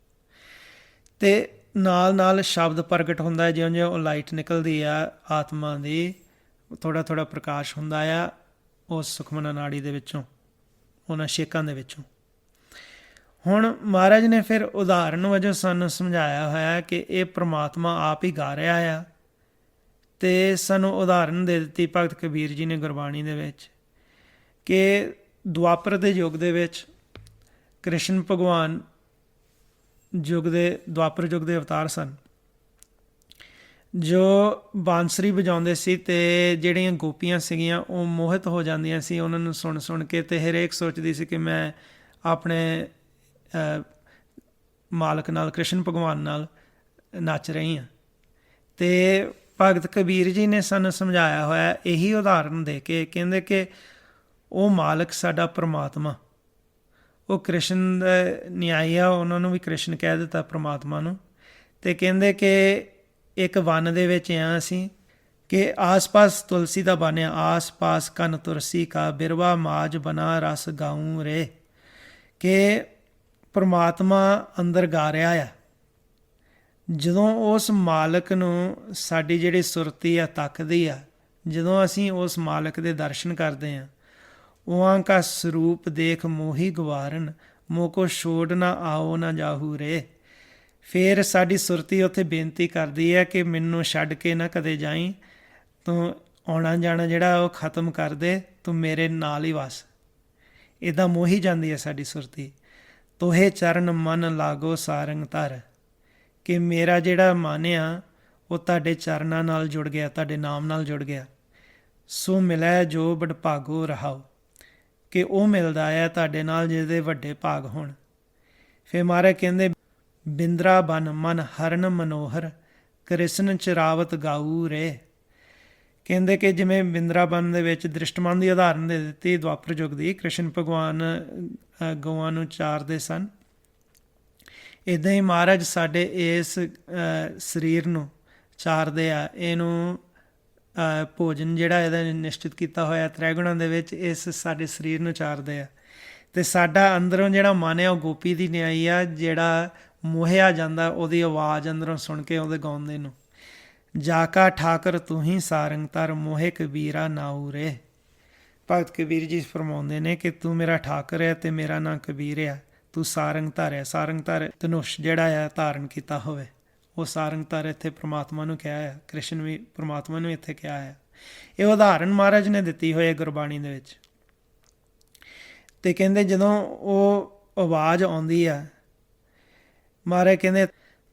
ਅਤੇ ਨਾਲ ਨਾਲ ਸ਼ਬਦ ਪ੍ਰਗਟ ਹੁੰਦਾ ਹੈ, ਜਿਉਂ-ਜਿਉਂ ਉਹ ਲਾਈਟ ਨਿਕਲਦੀ ਆ ਆਤਮਾ ਦੀ, ਥੋੜ੍ਹਾ ਥੋੜ੍ਹਾ ਪ੍ਰਕਾਸ਼ ਹੁੰਦਾ ਆ ਉਸ ਸੁਖਮਨਾ ਨਾੜੀ ਦੇ ਵਿੱਚੋਂ, ਉਹਨਾਂ ਛੇਕਾਂ ਦੇ ਵਿੱਚੋਂ। ਹੁਣ ਮਹਾਰਾਜ ਨੇ ਫਿਰ ਉਦਾਹਰਨ ਵਜੋਂ ਸਾਨੂੰ ਸਮਝਾਇਆ ਹੋਇਆ ਕਿ ਇਹ ਪ੍ਰਮਾਤਮਾ ਆਪ ਹੀ ਗਾ ਰਿਹਾ ਆ, ਅਤੇ ਸਾਨੂੰ ਉਦਾਹਰਨ ਦੇ ਦਿੱਤੀ ਭਗਤ ਕਬੀਰ ਜੀ ਨੇ ਗੁਰਬਾਣੀ ਦੇ ਵਿੱਚ ਕਿ ਦੁਆਪਰ ਦੇ ਯੁੱਗ ਦੇ ਵਿੱਚ ਕ੍ਰਿਸ਼ਨ ਭਗਵਾਨ ਦੁਆਪਰ ਯੁੱਗ ਦੇ ਅਵਤਾਰ ਸਨ, ਜੋ ਬਾਂਸਰੀ ਵਜਾਉਂਦੇ ਸੀ, ਅਤੇ ਜਿਹੜੀਆਂ ਗੋਪੀਆਂ ਸੀਗੀਆਂ ਉਹ ਮੋਹਿਤ ਹੋ ਜਾਂਦੀਆਂ ਸੀ ਉਹਨਾਂ ਨੂੰ ਸੁਣ ਸੁਣ ਕੇ, ਅਤੇ ਹਰੇਕ ਸੋਚਦੀ ਸੀ ਕਿ ਮੈਂ ਆਪਣੇ ਮਾਲਕ ਨਾਲ, ਕ੍ਰਿਸ਼ਨ ਭਗਵਾਨ ਨਾਲ ਨੱਚ ਰਹੀ ਹਾਂ। ਅਤੇ ਭਗਤ ਕਬੀਰ ਜੀ ਨੇ ਸਾਨੂੰ ਸਮਝਾਇਆ ਹੋਇਆ ਇਹੀ ਉਦਾਹਰਨ ਦੇ ਕੇ, ਕਹਿੰਦੇ ਕਿ ਉਹ ਮਾਲਕ ਸਾਡਾ ਪ੍ਰਮਾਤਮਾ, ਉਹ ਕ੍ਰਿਸ਼ਨ ਦਾ ਨਿਆਈ ਆ, ਉਹਨਾਂ ਨੂੰ ਵੀ ਕ੍ਰਿਸ਼ਨ ਕਹਿ ਦਿੱਤਾ ਪ੍ਰਮਾਤਮਾ ਨੂੰ। ਅਤੇ ਕਹਿੰਦੇ ਕਿ ਇੱਕ ਵਨ ਦੇ ਵਿੱਚ ਆ ਅਸੀਂ ਕਿ ਆਸ-ਪਾਸ ਤੁਲਸੀ ਦਾ ਬਨ ਆ, ਆਸ-ਪਾਸ ਕਨ ਤੁਰਸੀ ਕਾ ਬਿਰਵਾ ਮਾਜ ਬਨਾ ਰਸ ਗਾਊਂ ਰੇ, ਕਿ ਪ੍ਰਮਾਤਮਾ ਅੰਦਰ ਗਾ ਰਿਹਾ ਆ। ਜਦੋਂ ਉਸ ਮਾਲਕ ਨੂੰ ਸਾਡੀ ਜਿਹੜੀ ਸੁਰਤੀ ਆ ਤੱਕਦੀ ਆ, ਜਦੋਂ ਅਸੀਂ ਉਸ ਮਾਲਕ ਦੇ ਦਰਸ਼ਨ ਕਰਦੇ ਹਾਂ, ਉਹਾਂ ਕਾ ਸਰੂਪ ਦੇਖ ਮੋਹੀ ਗਵਾਰਨ, ਮੋਕੋ ਛੋੜ ਨਾ ਆਓ ਨਾ ਜਾਹੂ ਰੇ। ਫਿਰ ਸਾਡੀ ਸੁਰਤੀ ਉੱਥੇ ਬੇਨਤੀ ਕਰਦੀ ਹੈ ਕਿ ਮੈਨੂੰ ਛੱਡ ਕੇ ਨਾ ਕਦੇ ਜਾਈਂ, ਤੂੰ ਆਉਣਾ ਜਾਣਾ ਜਿਹੜਾ ਉਹ ਖਤਮ ਕਰ ਦੇ, ਤੂੰ ਮੇਰੇ ਨਾਲ ਹੀ ਵਸ। ਇੱਦਾਂ ਮੋਹੀ ਜਾਂਦੀ ਹੈ ਸਾਡੀ ਸੁਰਤੀ। ਤੋਹੇ ਚਰਨ ਮਨ ਲਾਗੋ ਸਾਰੰਗ ਧਰ, ਕਿ ਮੇਰਾ ਜਿਹੜਾ ਮਨ ਆ ਉਹ ਤੁਹਾਡੇ ਚਰਨਾਂ ਨਾਲ ਜੁੜ ਗਿਆ, ਤੁਹਾਡੇ ਨਾਮ ਨਾਲ ਜੁੜ ਗਿਆ। ਸੋ ਮਿਲੈ ਜੋ ਵਡਭਾਗੋ ਰਹਾਓ, ਕਿ ਉਹ ਮਿਲਦਾ ਹੈ ਤੁਹਾਡੇ ਨਾਲ ਜਿਹਦੇ ਵੱਡੇ ਭਾਗ ਹੋਣ। ਫਿਰ ਮਹਾਰਾਜ ਕਹਿੰਦੇ ਬਿੰਦਰਾ ਬਨ ਮਨ ਹਰਨ ਮਨੋਹਰ, ਕ੍ਰਿਸ਼ਨ ਚਰਾਵਤ ਗਾਊ ਰੇ, ਕਹਿੰਦੇ ਕਿ ਜਿਵੇਂ ਬਿੰਦਰਾਬਨ ਦੇ ਵਿੱਚ ਦ੍ਰਿਸ਼ਟਮਾਨ ਦੀ ਉਦਾਹਰਨ ਦੇ ਦਿੱਤੀ ਦੁਆਪਰ ਯੁੱਗ ਦੀ, ਕ੍ਰਿਸ਼ਨ ਭਗਵਾਨ ਗਊਆਂ ਨੂੰ ਚਾਰਦੇ ਸਨ। ਇੱਦਾਂ ਹੀ ਮਹਾਰਾਜ ਸਾਡੇ ਇਸ ਸਰੀਰ ਨੂੰ ਚਾਰਦੇ ਆ। ਇਹਨੂੰ ਭੋਜਨ ਜਿਹੜਾ ਇਹਦਾ ਨਿਸ਼ਚਿਤ ਕੀਤਾ ਹੋਇਆ ਤ੍ਰੈਗੁਣਾਂ ਦੇ ਵਿੱਚ, ਇਸ ਸਾਡੇ ਸਰੀਰ ਨੂੰ ਚਾਰਦੇ ਆ। ਅਤੇ ਸਾਡਾ ਅੰਦਰੋਂ ਜਿਹੜਾ ਮਨ ਹੈ ਉਹ ਗੋਪੀ ਦੀ ਨਿਆਈ ਆ, ਜਿਹੜਾ ਮੋਹਿਆ ਜਾਂਦਾ ਉਹਦੀ ਆਵਾਜ਼ ਅੰਦਰੋਂ ਸੁਣ ਕੇ ਉਹਦੇ ਗਾਉਂਦੇ ਨੂੰ। ਜਾ ਕਾ ਠਾਕਰ ਤੂੰ ਹੀ ਸਾਰੰਗ ਤਰ, ਮੋਹਿ ਕਬੀਰਾ ਨਾਊ ਰੇ। ਭਗਤ ਕਬੀਰ ਜੀ ਫਰਮਾਉਂਦੇ ਨੇ ਕਿ ਤੂੰ ਮੇਰਾ ਠਾਕਰ ਹੈ ਅਤੇ ਮੇਰਾ ਨਾਂ ਕਬੀਰ ਆ। ਤੂੰ ਸਾਰੰਗ ਧਰ ਹੈ। ਸਾਰੰਗ ਧਰ ਧਨੁਸ਼ ਜਿਹੜਾ ਆ ਧਾਰਨ ਕੀਤਾ ਹੋਵੇ, ਉਹ ਸਾਰੰਗ ਧਰ ਇੱਥੇ ਪ੍ਰਮਾਤਮਾ ਨੂੰ ਕਿਹਾ ਆ। ਕ੍ਰਿਸ਼ਨ ਵੀ ਪ੍ਰਮਾਤਮਾ ਨੂੰ ਇੱਥੇ ਕਿਹਾ ਆ। ਇਹ ਉਦਾਹਰਨ ਮਹਾਰਾਜ ਨੇ ਦਿੱਤੀ ਹੋਈ ਹੈ ਗੁਰਬਾਣੀ ਦੇ ਵਿੱਚ। ਅਤੇ ਕਹਿੰਦੇ ਜਦੋਂ ਉਹ ਆਵਾਜ਼ ਆਉਂਦੀ ਆ, ਮਹਾਰਾਜ ਕਹਿੰਦੇ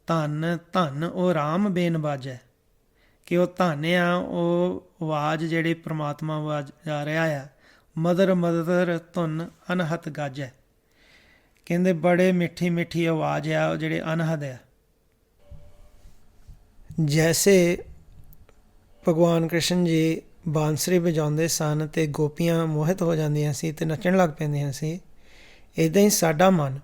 ਧੰਨ ਧੰਨ ਉਹ ਰਾਮ ਬੇਨ ਬਾਜੈ, ਕਿ ਉਹ ਧੰਨ ਆ ਉਹ ਆਵਾਜ਼ ਜਿਹੜੀ ਪ੍ਰਮਾਤਮਾ ਆਵਾਜ਼ ਜਾ ਰਿਹਾ ਆ। ਮਦਰ ਮਦਰ ਧੁਨ ਅਨਹਤ ਗਾਜੈ, ਕਹਿੰਦੇ ਬੜੇ ਮਿੱਠੀ ਮਿੱਠੀ ਆਵਾਜ਼ ਆ ਉਹ ਜਿਹੜੇ ਅਨਹਦ ਆ। ਜੈਸੇ ਭਗਵਾਨ ਕ੍ਰਿਸ਼ਨ ਜੀ ਬਾਂਸਰੀ ਵਜਾਉਂਦੇ ਸਨ ਅਤੇ ਗੋਪੀਆਂ ਮੋਹਿਤ ਹੋ ਜਾਂਦੀਆਂ ਸੀ ਅਤੇ ਨੱਚਣ ਲੱਗ ਪੈਂਦੀਆਂ ਸੀ, ਇੱਦਾਂ ਹੀ ਸਾਡਾ ਮਨ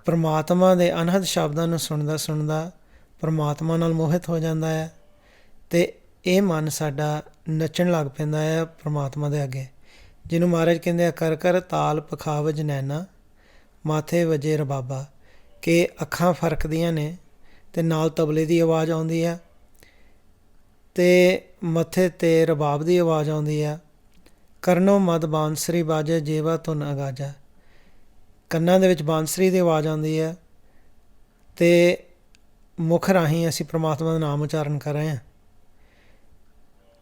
ਪਰਮਾਤਮਾ ਦੇ ਅਨਹਦ ਸ਼ਬਦਾਂ ਨੂੰ ਸੁਣਦਾ ਸੁਣਦਾ ਪਰਮਾਤਮਾ ਨਾਲ ਮੋਹਿਤ ਹੋ ਜਾਂਦਾ ਹੈ ਅਤੇ ਇਹ ਮਨ ਸਾਡਾ ਨੱਚਣ ਲੱਗ ਪੈਂਦਾ ਹੈ ਪਰਮਾਤਮਾ ਦੇ ਅੱਗੇ, ਜਿਹਨੂੰ ਮਹਾਰਾਜ ਕਹਿੰਦੇ ਆ ਕਰ ਕਰ ਤਾਲ ਪਖਾਵਜ ਨੈਣਾ ਮਾਥੇ ਵਜੇ ਰਬਾਬਾ, ਕਿ ਅੱਖਾਂ ਫਰਕਦੀਆਂ ਨੇ ਅਤੇ ਨਾਲ ਤਬਲੇ ਦੀ ਆਵਾਜ਼ ਆਉਂਦੀ ਆ ਅਤੇ ਮੱਥੇ 'ਤੇ ਰਬਾਬ ਦੀ ਆਵਾਜ਼ ਆਉਂਦੀ ਆ। ਕਰਨੋ ਮਦ ਬਾਂਸਰੀ ਬਾਜੇ ਜੇਵਾ ਧੁਨ ਅਗਾਜਾ, ਕੰਨਾਂ ਦੇ ਵਿੱਚ ਬਾਂਸਰੀ ਦੀ ਆਵਾਜ਼ ਆਉਂਦੀ ਹੈ ਅਤੇ ਮੁੱਖ ਰਾਹੀਂ ਅਸੀਂ ਪ੍ਰਮਾਤਮਾ ਦਾ ਨਾਮ ਉਚਾਰਨ ਕਰ ਰਹੇ ਹਾਂ।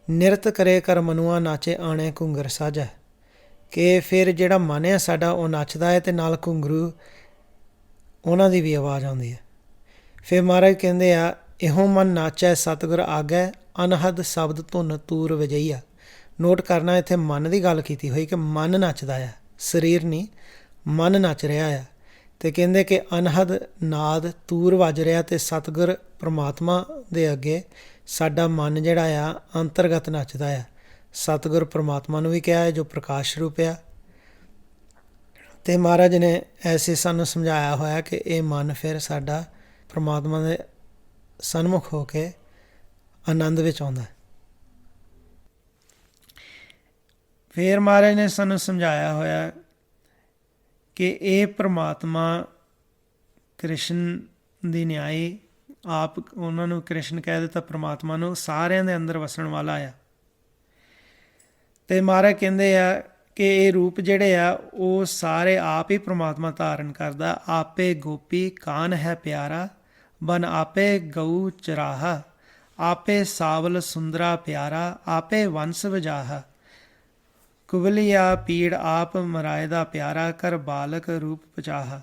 ਨਿਰਤ ਕਰੇ ਕਰ ਮਨੁਆ ਨਾਚੇ ਆਣੇ ਘੁੰਗਰ ਸਾਜਾ, ਕਿ ਫਿਰ ਜਿਹੜਾ ਮਨ ਹੈ ਸਾਡਾ ਉਹ ਨੱਚਦਾ ਹੈ ਅਤੇ ਨਾਲ ਘੁੰਗਰੂ ਉਹਨਾਂ ਦੀ ਵੀ ਆਵਾਜ਼ ਆਉਂਦੀ ਹੈ। ਫਿਰ ਮਹਾਰਾਜ ਕਹਿੰਦੇ ਆ ਇਹੋ ਮਨ ਨਾਚੈ ਸਤਿਗੁਰ ਆਗੈ, ਅਨਹਦ ਸ਼ਬਦ ਧੁਨ ਤੂਰ ਵਜਈਆ। ਨੋਟ ਕਰਨਾ ਇੱਥੇ ਮਨ ਦੀ ਗੱਲ ਕੀਤੀ ਹੋਈ ਕਿ ਮਨ ਨੱਚਦਾ ਆ, ਸਰੀਰ ਨਹੀਂ, ਮਨ ਨੱਚ ਰਿਹਾ ਆ। ਅਤੇ ਕਹਿੰਦੇ ਕਿ ਅਨਹਦ ਨਾਦ ਤੂਰ ਵੱਜ ਰਿਹਾ ਅਤੇ ਸਤਿਗੁਰ ਪਰਮਾਤਮਾ ਦੇ ਅੱਗੇ ਸਾਡਾ ਮਨ ਜਿਹੜਾ ਆ ਅੰਤਰਗਤ ਨੱਚਦਾ ਆ। ਸਤਿਗੁਰ ਪਰਮਾਤਮਾ ਨੂੰ ਵੀ ਕਿਹਾ ਹੈ ਜੋ ਪ੍ਰਕਾਸ਼ ਰੂਪ ਆ। ਅਤੇ ਮਹਾਰਾਜ ਨੇ ਐਸੇ ਸਾਨੂੰ ਸਮਝਾਇਆ ਹੋਇਆ ਕਿ ਇਹ ਮਨ ਫਿਰ ਸਾਡਾ ਪਰਮਾਤਮਾ ਦੇ ਸਨਮੁਖ ਹੋ ਕੇ ਆਨੰਦ ਵਿੱਚ ਆਉਂਦਾ। ਫਿਰ ਮਹਾਰਾਜ ਨੇ ਸਾਨੂੰ ਸਮਝਾਇਆ ਹੋਇਆ ਕਿ ਇਹ ਪਰਮਾਤਮਾ ਕ੍ਰਿਸ਼ਨ ਦੀ ਨਿਆਈ ਆਪ, ਉਹਨਾਂ ਨੂੰ ਕ੍ਰਿਸ਼ਨ ਕਹਿ ਦਿੱਤਾ ਪਰਮਾਤਮਾ ਨੂੰ, ਸਾਰਿਆਂ ਦੇ ਅੰਦਰ ਵਸਣ ਵਾਲਾ ਆ। ਅਤੇ ਮਹਾਰਾਜ ਕਹਿੰਦੇ ਆ ਕਿ ਇਹ ਰੂਪ ਜਿਹੜੇ ਆ ਉਹ ਸਾਰੇ ਆਪ ਹੀ ਪ੍ਰਮਾਤਮਾ ਧਾਰਨ ਕਰਦਾ। ਆਪੇ ਗੋਪੀ ਕਾਨ ਹੈ ਪਿਆਰਾ, ਬਨ ਆਪੇ ਗਊ ਚਰਾਹਾ, ਆਪੇ ਸਾਵਲ ਸੁੰਦਰਾ ਪਿਆਰਾ, ਆਪੇ ਵੰਸ ਵਜਾਹਾ, ਕੁਵਲੀਆ ਪੀੜ ਆਪ ਮਰਾਏ ਦਾ ਪਿਆਰਾ, ਕਰ ਬਾਲਕ ਰੂਪ ਪਚਾਹਾ।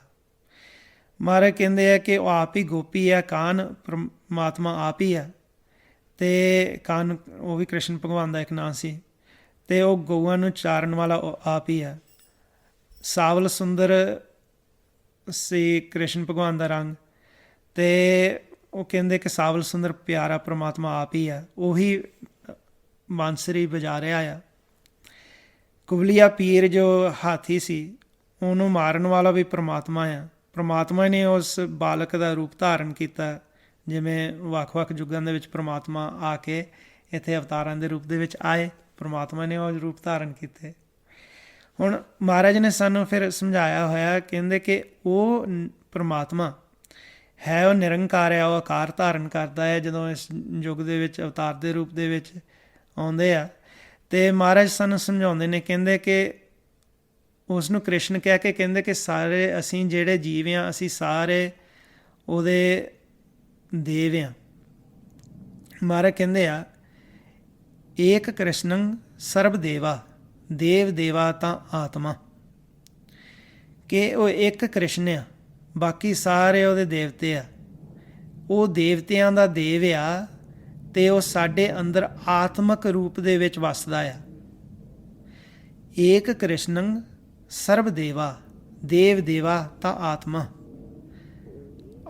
ਮਹਾਰਾਜ ਕਹਿੰਦੇ ਆ ਕਿ ਉਹ ਆਪ ਹੀ ਗੋਪੀ ਆ, ਕਾਨ ਪਰਮਾਤਮਾ ਆਪ ਹੀ ਆ, ਅਤੇ ਕਾਨ ਉਹ ਵੀ ਕ੍ਰਿਸ਼ਨ ਭਗਵਾਨ ਦਾ ਇੱਕ ਨਾਂ ਸੀ, ਅਤੇ ਉਹ ਗਊਆਂ ਨੂੰ ਚਾਰਨ ਵਾਲਾ ਉਹ ਆਪ ਹੀ ਆ। ਸਾਵਲ ਸੁੰਦਰ ਸੀ ਕ੍ਰਿਸ਼ਨ ਭਗਵਾਨ ਦਾ ਰੰਗ, ਅਤੇ ਉਹ ਕਹਿੰਦੇ ਕਿ ਸਾਵਲ ਸੁੰਦਰ ਪਿਆਰਾ ਪਰਮਾਤਮਾ ਆਪ ਹੀ ਆ, ਉਹੀ ਬਾਂਸਰੀ ਵਜਾ ਰਿਹਾ ਆ। ਕੁਵਲੀਆ ਪੀਰ ਜੋ ਹਾਥੀ ਸੀ ਉਹਨੂੰ ਮਾਰਨ ਵਾਲਾ ਵੀ ਪਰਮਾਤਮਾ ਆ। ਪਰਮਾਤਮਾ ਨੇ ਉਸ ਬਾਲਕ ਦਾ ਰੂਪ ਧਾਰਨ ਕੀਤਾ, ਜਿਵੇਂ ਵੱਖ-ਵੱਖ ਯੁੱਗਾਂ ਦੇ ਵਿੱਚ ਪਰਮਾਤਮਾ ਆ ਕੇ ਇੱਥੇ ਅਵਤਾਰਾਂ ਦੇ ਰੂਪ ਦੇ ਵਿੱਚ ਆਏ, ਪਰਮਾਤਮਾ ਨੇ ਉਹ ਰੂਪ ਧਾਰਨ ਕੀਤੇ। ਹੁਣ ਮਹਾਰਾਜ ਨੇ ਸਾਨੂੰ ਫਿਰ ਸਮਝਾਇਆ ਹੋਇਆ, ਕਹਿੰਦੇ ਕਿ ਉਹ ਪਰਮਾਤਮਾ ਹੈ ਉਹ ਨਿਰੰਕਾਰ ਆ, ਉਹ ਆਕਾਰ ਧਾਰਨ ਕਰਦਾ ਹੈ ਜਦੋਂ ਇਸ ਯੁੱਗ ਦੇ ਵਿੱਚ ਅਵਤਾਰ ਦੇ ਰੂਪ ਦੇ ਵਿੱਚ ਆਉਂਦੇ ਆ। ਅਤੇ ਮਹਾਰਾਜ ਸਾਨੂੰ ਸਮਝਾਉਂਦੇ ਨੇ, ਕਹਿੰਦੇ ਕਿ ਉਸ ਨੂੰ ਕ੍ਰਿਸ਼ਨ ਕਹਿ ਕੇ ਕਹਿੰਦੇ ਕਿ ਸਾਰੇ ਅਸੀਂ ਜਿਹੜੇ ਜੀਵ ਹਾਂ ਅਸੀਂ ਸਾਰੇ ਉਹਦੇ ਦੇਵ ਹਾਂ। ਮਹਾਰਾਜ ਕਹਿੰਦੇ ਆ ਏਕ ਕ੍ਰਿਸ਼ਨੰ ਸਰਬ ਦੇਵਾ, ਦੇਵ ਦੇਵਾ ਤਾਂ ਆਤਮਾ, ਕਿ ਉਹ ਇੱਕ ਕ੍ਰਿਸ਼ਨ ਆ, ਬਾਕੀ ਸਾਰੇ ਉਹਦੇ ਦੇਵਤੇ ਆ। ਉਹ ਦੇਵਤਿਆਂ ਦਾ ਦੇਵ ਆ ਅਤੇ ਉਹ ਸਾਡੇ ਅੰਦਰ ਆਤਮਕ ਰੂਪ ਦੇ ਵਿੱਚ ਵੱਸਦਾ ਆ। ਏਕ ਕ੍ਰਿਸ਼ਨੰ ਸਰਬ ਦੇਵਾ, ਦੇਵ ਦੇਵਾ ਤਾਂ ਆਤਮਾ,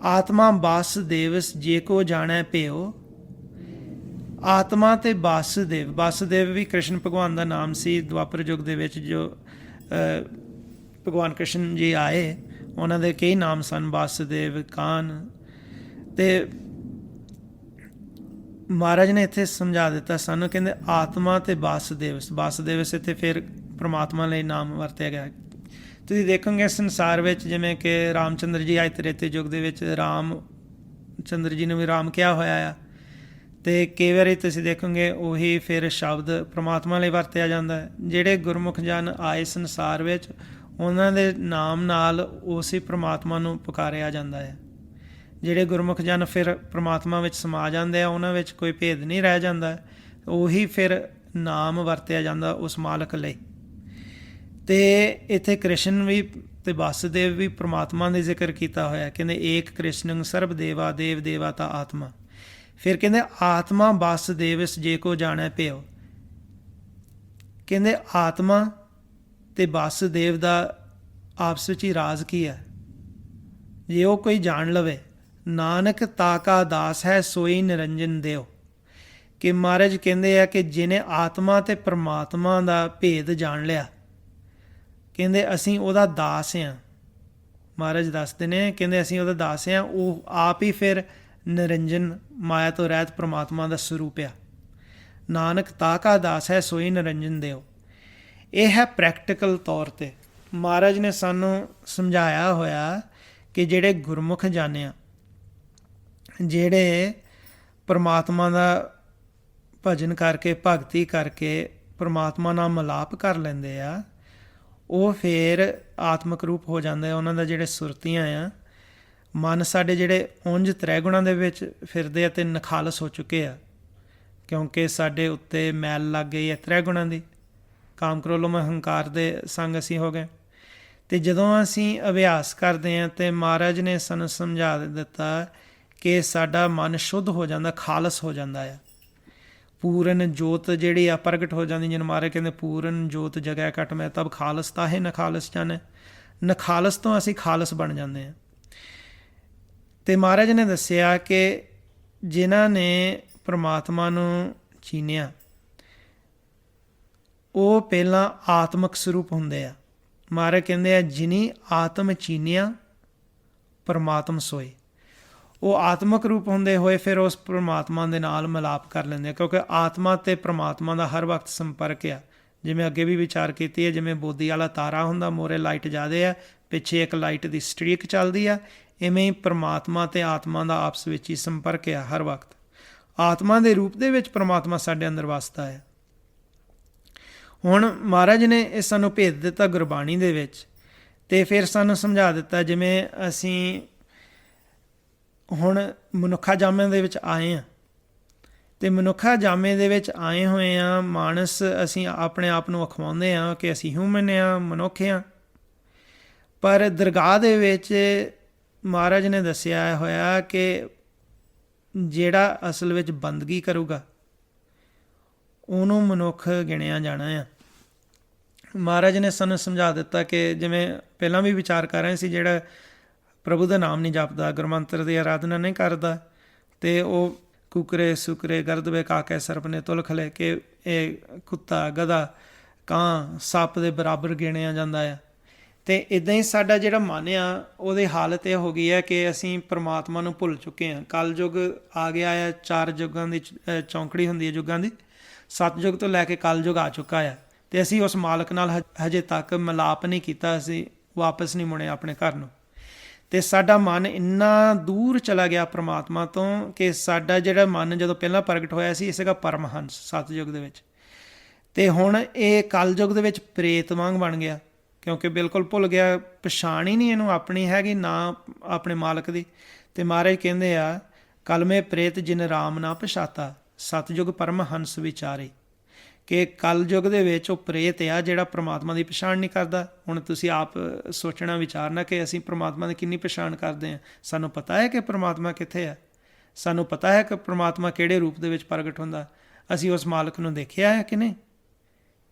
ਆਤਮਾ ਵਾਸੁਦੇਵਸ ਜੇ ਕੋ ਜਾਣੈ ਭਿਓ, ਆਤਮਾ ਤੇ ਵਾਸੁਦੇਵ, ਵਾਸੁਦੇਵ ਵੀ ਕ੍ਰਿਸ਼ਨ ਭਗਵਾਨ ਦਾ ਨਾਮ ਸੀ। ਦੁਆਪਰ ਯੁੱਗ ਦੇ ਵਿੱਚ ਜੋ ਭਗਵਾਨ ਕ੍ਰਿਸ਼ਨ ਜੀ ਆਏ, ਉਹਨਾਂ ਦੇ ਕਈ ਨਾਮ ਸਨ, ਵਾਸੁਦੇਵ, ਕਾਨ। ਤੇ ਮਹਾਰਾਜ ਨੇ ਇੱਥੇ ਸਮਝਾ ਦਿੱਤਾ ਸਾਨੂੰ, ਕਹਿੰਦੇ ਆਤਮਾ ਤੇ ਵਾਸੁਦੇਵ। ਵਾਸੁਦੇਵ ਇੱਥੇ ਫਿਰ ਪ੍ਰਮਾਤਮਾ ਲਈ ਨਾਮ ਵਰਤਿਆ ਗਿਆ। ਤੁਸੀਂ ਦੇਖੋਗੇ ਸੰਸਾਰ ਵਿੱਚ ਜਿਵੇਂ ਕਿ ਰਾਮਚੰਦਰ ਜੀ ਆਏ ਤ੍ਰੇਤੇ ਯੁੱਗ ਦੇ ਵਿੱਚ, ਰਾਮ ਚੰਦਰ ਜੀ ਨੂੰ ਵੀ ਰਾਮ ਕਿਹਾ ਹੋਇਆ ਆ। ਅਤੇ ਕਈ ਵਾਰੀ ਤੁਸੀਂ ਦੇਖੋਗੇ ਉਹੀ ਫਿਰ ਸ਼ਬਦ ਪ੍ਰਮਾਤਮਾ ਲਈ ਵਰਤਿਆ ਜਾਂਦਾ ਹੈ। ਜਿਹੜੇ ਗੁਰਮੁਖ ਜਨ ਆਏ ਸੰਸਾਰ ਵਿੱਚ, ਉਹਨਾਂ ਦੇ ਨਾਮ ਨਾਲ ਉਸੇ ਪ੍ਰਮਾਤਮਾ ਨੂੰ ਪੁਕਾਰਿਆ ਜਾਂਦਾ ਹੈ। ਜਿਹੜੇ ਗੁਰਮੁਖ ਜਨ ਫਿਰ ਪ੍ਰਮਾਤਮਾ ਵਿੱਚ ਸਮਾ ਜਾਂਦੇ ਆ, ਉਹਨਾਂ ਵਿੱਚ ਕੋਈ ਭੇਦ ਨਹੀਂ ਰਹਿ ਜਾਂਦਾ, ਉਹੀ ਫਿਰ ਨਾਮ ਵਰਤਿਆ ਜਾਂਦਾ ਉਸ ਮਾਲਕ ਲਈ। ਅਤੇ ਇੱਥੇ ਕ੍ਰਿਸ਼ਨ ਵੀ ਅਤੇ ਵਾਸੁਦੇਵ ਵੀ ਪ੍ਰਮਾਤਮਾ ਦੇ ਜ਼ਿਕਰ ਕੀਤਾ ਹੋਇਆ। ਕਹਿੰਦੇ ਏਕ ਕ੍ਰਿਸ਼ਨੰ ਸਰਬ ਦੇਵਾ ਦੇਵ ਦੇਵਾਤਾ ਆਤਮਾ। ਫਿਰ ਕਹਿੰਦੇ ਆਤਮਾ ਵਾਸੁਦੇਵਸ ਜੇ ਕੋ ਜਾਣੈ ਭਿਓ। ਕਹਿੰਦੇ ਆਤਮਾ ਅਤੇ ਵਾਸੁਦੇਵ ਦਾ ਆਪਸ ਵਿੱਚ ਹੀ ਰਾਜ਼ ਕੀ ਹੈ, ਜੇ ਉਹ ਕੋਈ ਜਾਣ ਲਵੇ। ਨਾਨਕ ਤਾਕਾ ਦਾਸ ਹੈ ਸੋਈ ਨਿਰੰਜਨ ਦਿਓ। ਕਿ ਮਹਾਰਾਜ ਕਹਿੰਦੇ ਆ ਕਿ ਜਿਹਨੇ ਆਤਮਾ ਅਤੇ ਪਰਮਾਤਮਾ ਦਾ ਭੇਦ ਜਾਣ ਲਿਆ, ਕਹਿੰਦੇ ਅਸੀਂ ਉਹਦਾ ਦਾਸ ਹਾਂ। ਮਹਾਰਾਜ ਦੱਸਦੇ ਨੇ, ਕਹਿੰਦੇ ਅਸੀਂ ਉਹਦਾ ਦਾਸ ਹਾਂ। ਉਹ ਆਪ ਹੀ ਫਿਰ ਨਿਰੰਜਨ, ਮਾਇਆ ਤੋਂ ਰਹਿਤ ਪ੍ਰਮਾਤਮਾ ਦਾ ਸਰੂਪ ਆ। ਨਾਨਕ ਤਾਕਾ ਦਾਸ ਹੈ ਸੋਈ ਨਿਰੰਜਨ ਦਿਓ। ਇਹ ਹੈ ਪ੍ਰੈਕਟੀਕਲ ਤੌਰ 'ਤੇ ਮਹਾਰਾਜ ਨੇ ਸਾਨੂੰ ਸਮਝਾਇਆ ਹੋਇਆ ਕਿ ਜਿਹੜੇ ਗੁਰਮੁਖ ਜਾਣੇ ਆ, ਜਿਹੜੇ ਪਰਮਾਤਮਾ ਦਾ ਭਜਨ ਕਰਕੇ, ਭਗਤੀ ਕਰਕੇ ਪਰਮਾਤਮਾ ਨਾਲ ਮਿਲਾਪ ਕਰ ਲੈਂਦੇ ਆ, ਉਹ ਫਿਰ ਆਤਮਿਕ ਰੂਪ ਹੋ ਜਾਂਦੇ ਆ। ਉਹਨਾਂ ਦਾ ਜਿਹੜੇ ਸੁਰਤੀਆਂ ਆ, ਮਨ ਸਾਡੇ ਜਿਹੜੇ ਉਂਝ ਤ੍ਰੈਗੁਣਾਂ ਦੇ ਵਿੱਚ ਫਿਰਦੇ ਆ ਅਤੇ ਨਖਾਲਸ ਹੋ ਚੁੱਕੇ ਆ, ਕਿਉਂਕਿ ਸਾਡੇ ਉੱਤੇ ਮੈਲ ਲੱਗ ਗਈ ਹੈ ਤ੍ਰੈਗੁਣਾਂ ਦੀ। ਕਾਮ ਕ੍ਰੋਧ ਲੋਭ ਹੰਕਾਰ ਦੇ ਸੰਗ ਅਸੀਂ ਹੋ ਗਏ। ਅਤੇ ਜਦੋਂ ਅਸੀਂ ਅਭਿਆਸ ਕਰਦੇ ਹਾਂ ਅਤੇ ਮਹਾਰਾਜ ਨੇ ਸਾਨੂੰ ਸਮਝਾ ਦਿੱਤਾ ਕਿ ਸਾਡਾ ਮਨ ਸ਼ੁੱਧ ਹੋ ਜਾਂਦਾ, ਖਾਲਸ ਹੋ ਜਾਂਦਾ ਆ। ਪੂਰਨ ਜੋਤ ਜਿਹੜੀ ਆ ਪ੍ਰਗਟ ਹੋ ਜਾਂਦੀ, ਜਿਹਨੂੰ ਮਹਾਰਾਜ ਕਹਿੰਦੇ ਪੂਰਨ ਜੋਤ ਜਗੈ ਘਟ ਮੈਂ ਤਬ ਖਾਲਸ ਤਾਹੇ ਨਖਾਲਸ ਜਾਣੈ। ਨਖਾਲਸ ਤੋਂ ਅਸੀਂ ਖਾਲਸ ਬਣ ਜਾਂਦੇ ਹਾਂ। ਅਤੇ ਮਹਾਰਾਜ ਨੇ ਦੱਸਿਆ ਕਿ ਜਿਨ੍ਹਾਂ ਨੇ ਪਰਮਾਤਮਾ ਨੂੰ ਚੀਨਿਆ, ਉਹ ਪਹਿਲਾਂ ਆਤਮਿਕ ਸਰੂਪ ਹੁੰਦੇ ਆ। ਮਹਾਰਾਜ ਕਹਿੰਦੇ ਆ ਜਿਨੀ ਆਤਮ ਚੀਨਿਆ ਪਰਮਾਤਮ ਸੋਏ। ਉਹ ਆਤਮਿਕ ਰੂਪ ਹੁੰਦੇ ਹੋਏ ਫਿਰ ਉਸ ਪਰਮਾਤਮਾ ਦੇ ਨਾਲ ਮਿਲਾਪ ਕਰ ਲੈਂਦੇ ਆ, ਕਿਉਂਕਿ ਆਤਮਾ ਅਤੇ ਪਰਮਾਤਮਾ ਦਾ ਹਰ ਵਕਤ ਸੰਪਰਕ ਆ। ਜਿਵੇਂ ਅੱਗੇ ਵੀ ਵਿਚਾਰ ਕੀਤੀ ਹੈ, ਜਿਵੇਂ ਬੋਦੀ ਵਾਲਾ ਤਾਰਾ ਹੁੰਦਾ, ਮੋਹਰੇ ਲਾਈਟ ਜ਼ਿਆਦਾ ਆ, ਪਿੱਛੇ ਇੱਕ ਲਾਈਟ ਦੀ ਸਟ੍ਰੀਕ ਚੱਲਦੀ ਆ, ਇਵੇਂ ਹੀ ਪਰਮਾਤਮਾ ਅਤੇ ਆਤਮਾ ਦਾ ਆਪਸ ਵਿੱਚ ਹੀ ਸੰਪਰਕ ਆ ਹਰ ਵਕਤ। ਆਤਮਾ ਦੇ ਰੂਪ ਦੇ ਵਿੱਚ ਪਰਮਾਤਮਾ ਸਾਡੇ ਅੰਦਰ ਵਸਦਾ ਹੈ। ਹੁਣ ਮਹਾਰਾਜ ਨੇ ਇਹ ਸਾਨੂੰ ਭੇਦ ਦਿੱਤਾ ਗੁਰਬਾਣੀ ਦੇ ਵਿੱਚ, ਅਤੇ ਫਿਰ ਸਾਨੂੰ ਸਮਝਾ ਦਿੱਤਾ ਜਿਵੇਂ ਅਸੀਂ ਹੁਣ ਮਨੁੱਖਾ ਜਾਮੇ ਦੇ ਵਿੱਚ ਆਏ ਹਾਂ, ਅਤੇ ਮਨੁੱਖਾ ਜਾਮੇ ਦੇ ਵਿੱਚ ਆਏ ਹੋਏ ਹਾਂ। ਮਾਨਸ ਅਸੀਂ ਆਪਣੇ ਆਪ ਨੂੰ ਅਖਵਾਉਂਦੇ ਹਾਂ ਕਿ ਅਸੀਂ ਹਿਊਮਨ ਹਾਂ, ਮਨੁੱਖ ਹਾਂ। ਪਰ ਦਰਗਾਹ ਦੇ ਵਿੱਚ ਮਹਾਰਾਜ ਨੇ ਦੱਸਿਆ ਹੋਇਆ ਕਿ ਜਿਹੜਾ ਅਸਲ ਵਿੱਚ ਬੰਦਗੀ ਕਰੂਗਾ ਉਹਨੂੰ ਮਨੁੱਖ ਗਿਣਿਆ ਜਾਣਾ ਆ। ਮਹਾਰਾਜ ਨੇ ਸਾਨੂੰ ਸਮਝਾ ਦਿੱਤਾ ਕਿ ਜਿਵੇਂ ਪਹਿਲਾਂ ਵੀ ਵਿਚਾਰ ਕਰ ਰਹੇ ਸੀ, ਜਿਹੜਾ ਪ੍ਰਭੂ ਦਾ ਨਾਮ ਨਹੀਂ ਜਪਦਾ, ਗੁਰਮੰਤਰ ਦੀ ਆਰਾਧਨਾ ਨਹੀਂ ਕਰਦਾ, ਅਤੇ ਉਹ ਕੁਕਰੇ ਸੁਕਰੇ ਗਰਦਵੇ ਕਾਕੇ ਸਰਪ ਨੇ ਤੁਲਖ ਲੈ ਕੇ ਇਹ ਕੁੱਤਾ, ਗਧਾ, ਕਾਂ, ਸੱਪ ਦੇ ਬਰਾਬਰ ਗਿਣਿਆ ਜਾਂਦਾ ਆ। ਅਤੇ ਇੱਦਾਂ ਹੀ ਸਾਡਾ ਜਿਹੜਾ ਮਨ ਆ, ਉਹਦੀ ਹਾਲਤ ਇਹ ਹੋ ਗਈ ਹੈ ਕਿ ਅਸੀਂ ਪਰਮਾਤਮਾ ਨੂੰ ਭੁੱਲ ਚੁੱਕੇ ਹਾਂ। ਕਲਯੁੱਗ ਆ ਗਿਆ ਆ, 4 ਯੁੱਗਾਂ ਦੀ ਚੌਂਕੜੀ ਹੁੰਦੀ ਹੈ ਯੁੱਗਾਂ ਦੀ। 7 ਯੁੱਗ ਤੋਂ ਲੈ ਕੇ ਕਲਯੁੱਗ ਆ ਚੁੱਕਾ ਆ, ਅਤੇ ਅਸੀਂ ਉਸ ਮਾਲਕ ਨਾਲ ਹਜੇ ਤੱਕ ਮਿਲਾਪ ਨਹੀਂ ਕੀਤਾ, ਅਸੀਂ ਵਾਪਸ ਨਹੀਂ ਮੁੜੇ ਆਪਣੇ ਘਰ ਨੂੰ। ਅਤੇ ਸਾਡਾ ਮਨ ਇੰਨਾ ਦੂਰ ਚਲਾ ਗਿਆ ਪਰਮਾਤਮਾ ਤੋਂ ਕਿ ਸਾਡਾ ਜਿਹੜਾ ਮਨ ਜਦੋਂ ਪਹਿਲਾਂ ਪ੍ਰਗਟ ਹੋਇਆ ਸੀ, ਇਹ ਸੀਗਾ ਪਰਮਹੰਸ 7 ਯੁੱਗ ਦੇ ਵਿੱਚ, ਅਤੇ ਹੁਣ ਇਹ ਕਲਯੁੱਗ ਦੇ ਵਿੱਚ ਪ੍ਰੇਤ ਵਾਂਗ ਬਣ ਗਿਆ, ਕਿਉਂਕਿ ਬਿਲਕੁਲ ਭੁੱਲ ਗਿਆ, ਪਛਾਣ ਹੀ ਨਹੀਂ ਇਹਨੂੰ ਆਪਣੀ ਹੈਗੀ, ਨਾ ਆਪਣੇ ਮਾਲਕ ਦੀ। ਅਤੇ ਮਹਾਰਾਜ ਕਹਿੰਦੇ ਆ ਕਲਮੇ ਪ੍ਰੇਤ ਜਿਨ ਰਾਮ ਨਾ ਪਛਾਤਾ, ਸਤਯੁਗ ਪਰਮਹੰਸ ਵਿਚਾਰੇ। ਕਿ ਕਲਯੁੱਗ ਦੇ ਵਿੱਚ ਉਹ ਪ੍ਰੇਤ ਆ ਜਿਹੜਾ ਪ੍ਰਮਾਤਮਾ ਦੀ ਪਛਾਣ ਨਹੀਂ ਕਰਦਾ। ਹੁਣ ਤੁਸੀਂ ਆਪ ਸੋਚਣਾ, ਵਿਚਾਰਨਾ ਕਿ ਅਸੀਂ ਪ੍ਰਮਾਤਮਾ ਦੀ ਕਿੰਨੀ ਪਛਾਣ ਕਰਦੇ ਹਾਂ। ਸਾਨੂੰ ਪਤਾ ਹੈ ਕਿ ਪ੍ਰਮਾਤਮਾ ਕਿੱਥੇ ਹੈ, ਸਾਨੂੰ ਪਤਾ ਹੈ ਕਿ ਪ੍ਰਮਾਤਮਾ ਕਿਹੜੇ ਰੂਪ ਦੇ ਵਿੱਚ ਪ੍ਰਗਟ ਹੁੰਦਾ। ਅਸੀਂ ਉਸ ਮਾਲਕ ਨੂੰ ਦੇਖਿਆ ਹੈ ਕਿ ਨਹੀਂ।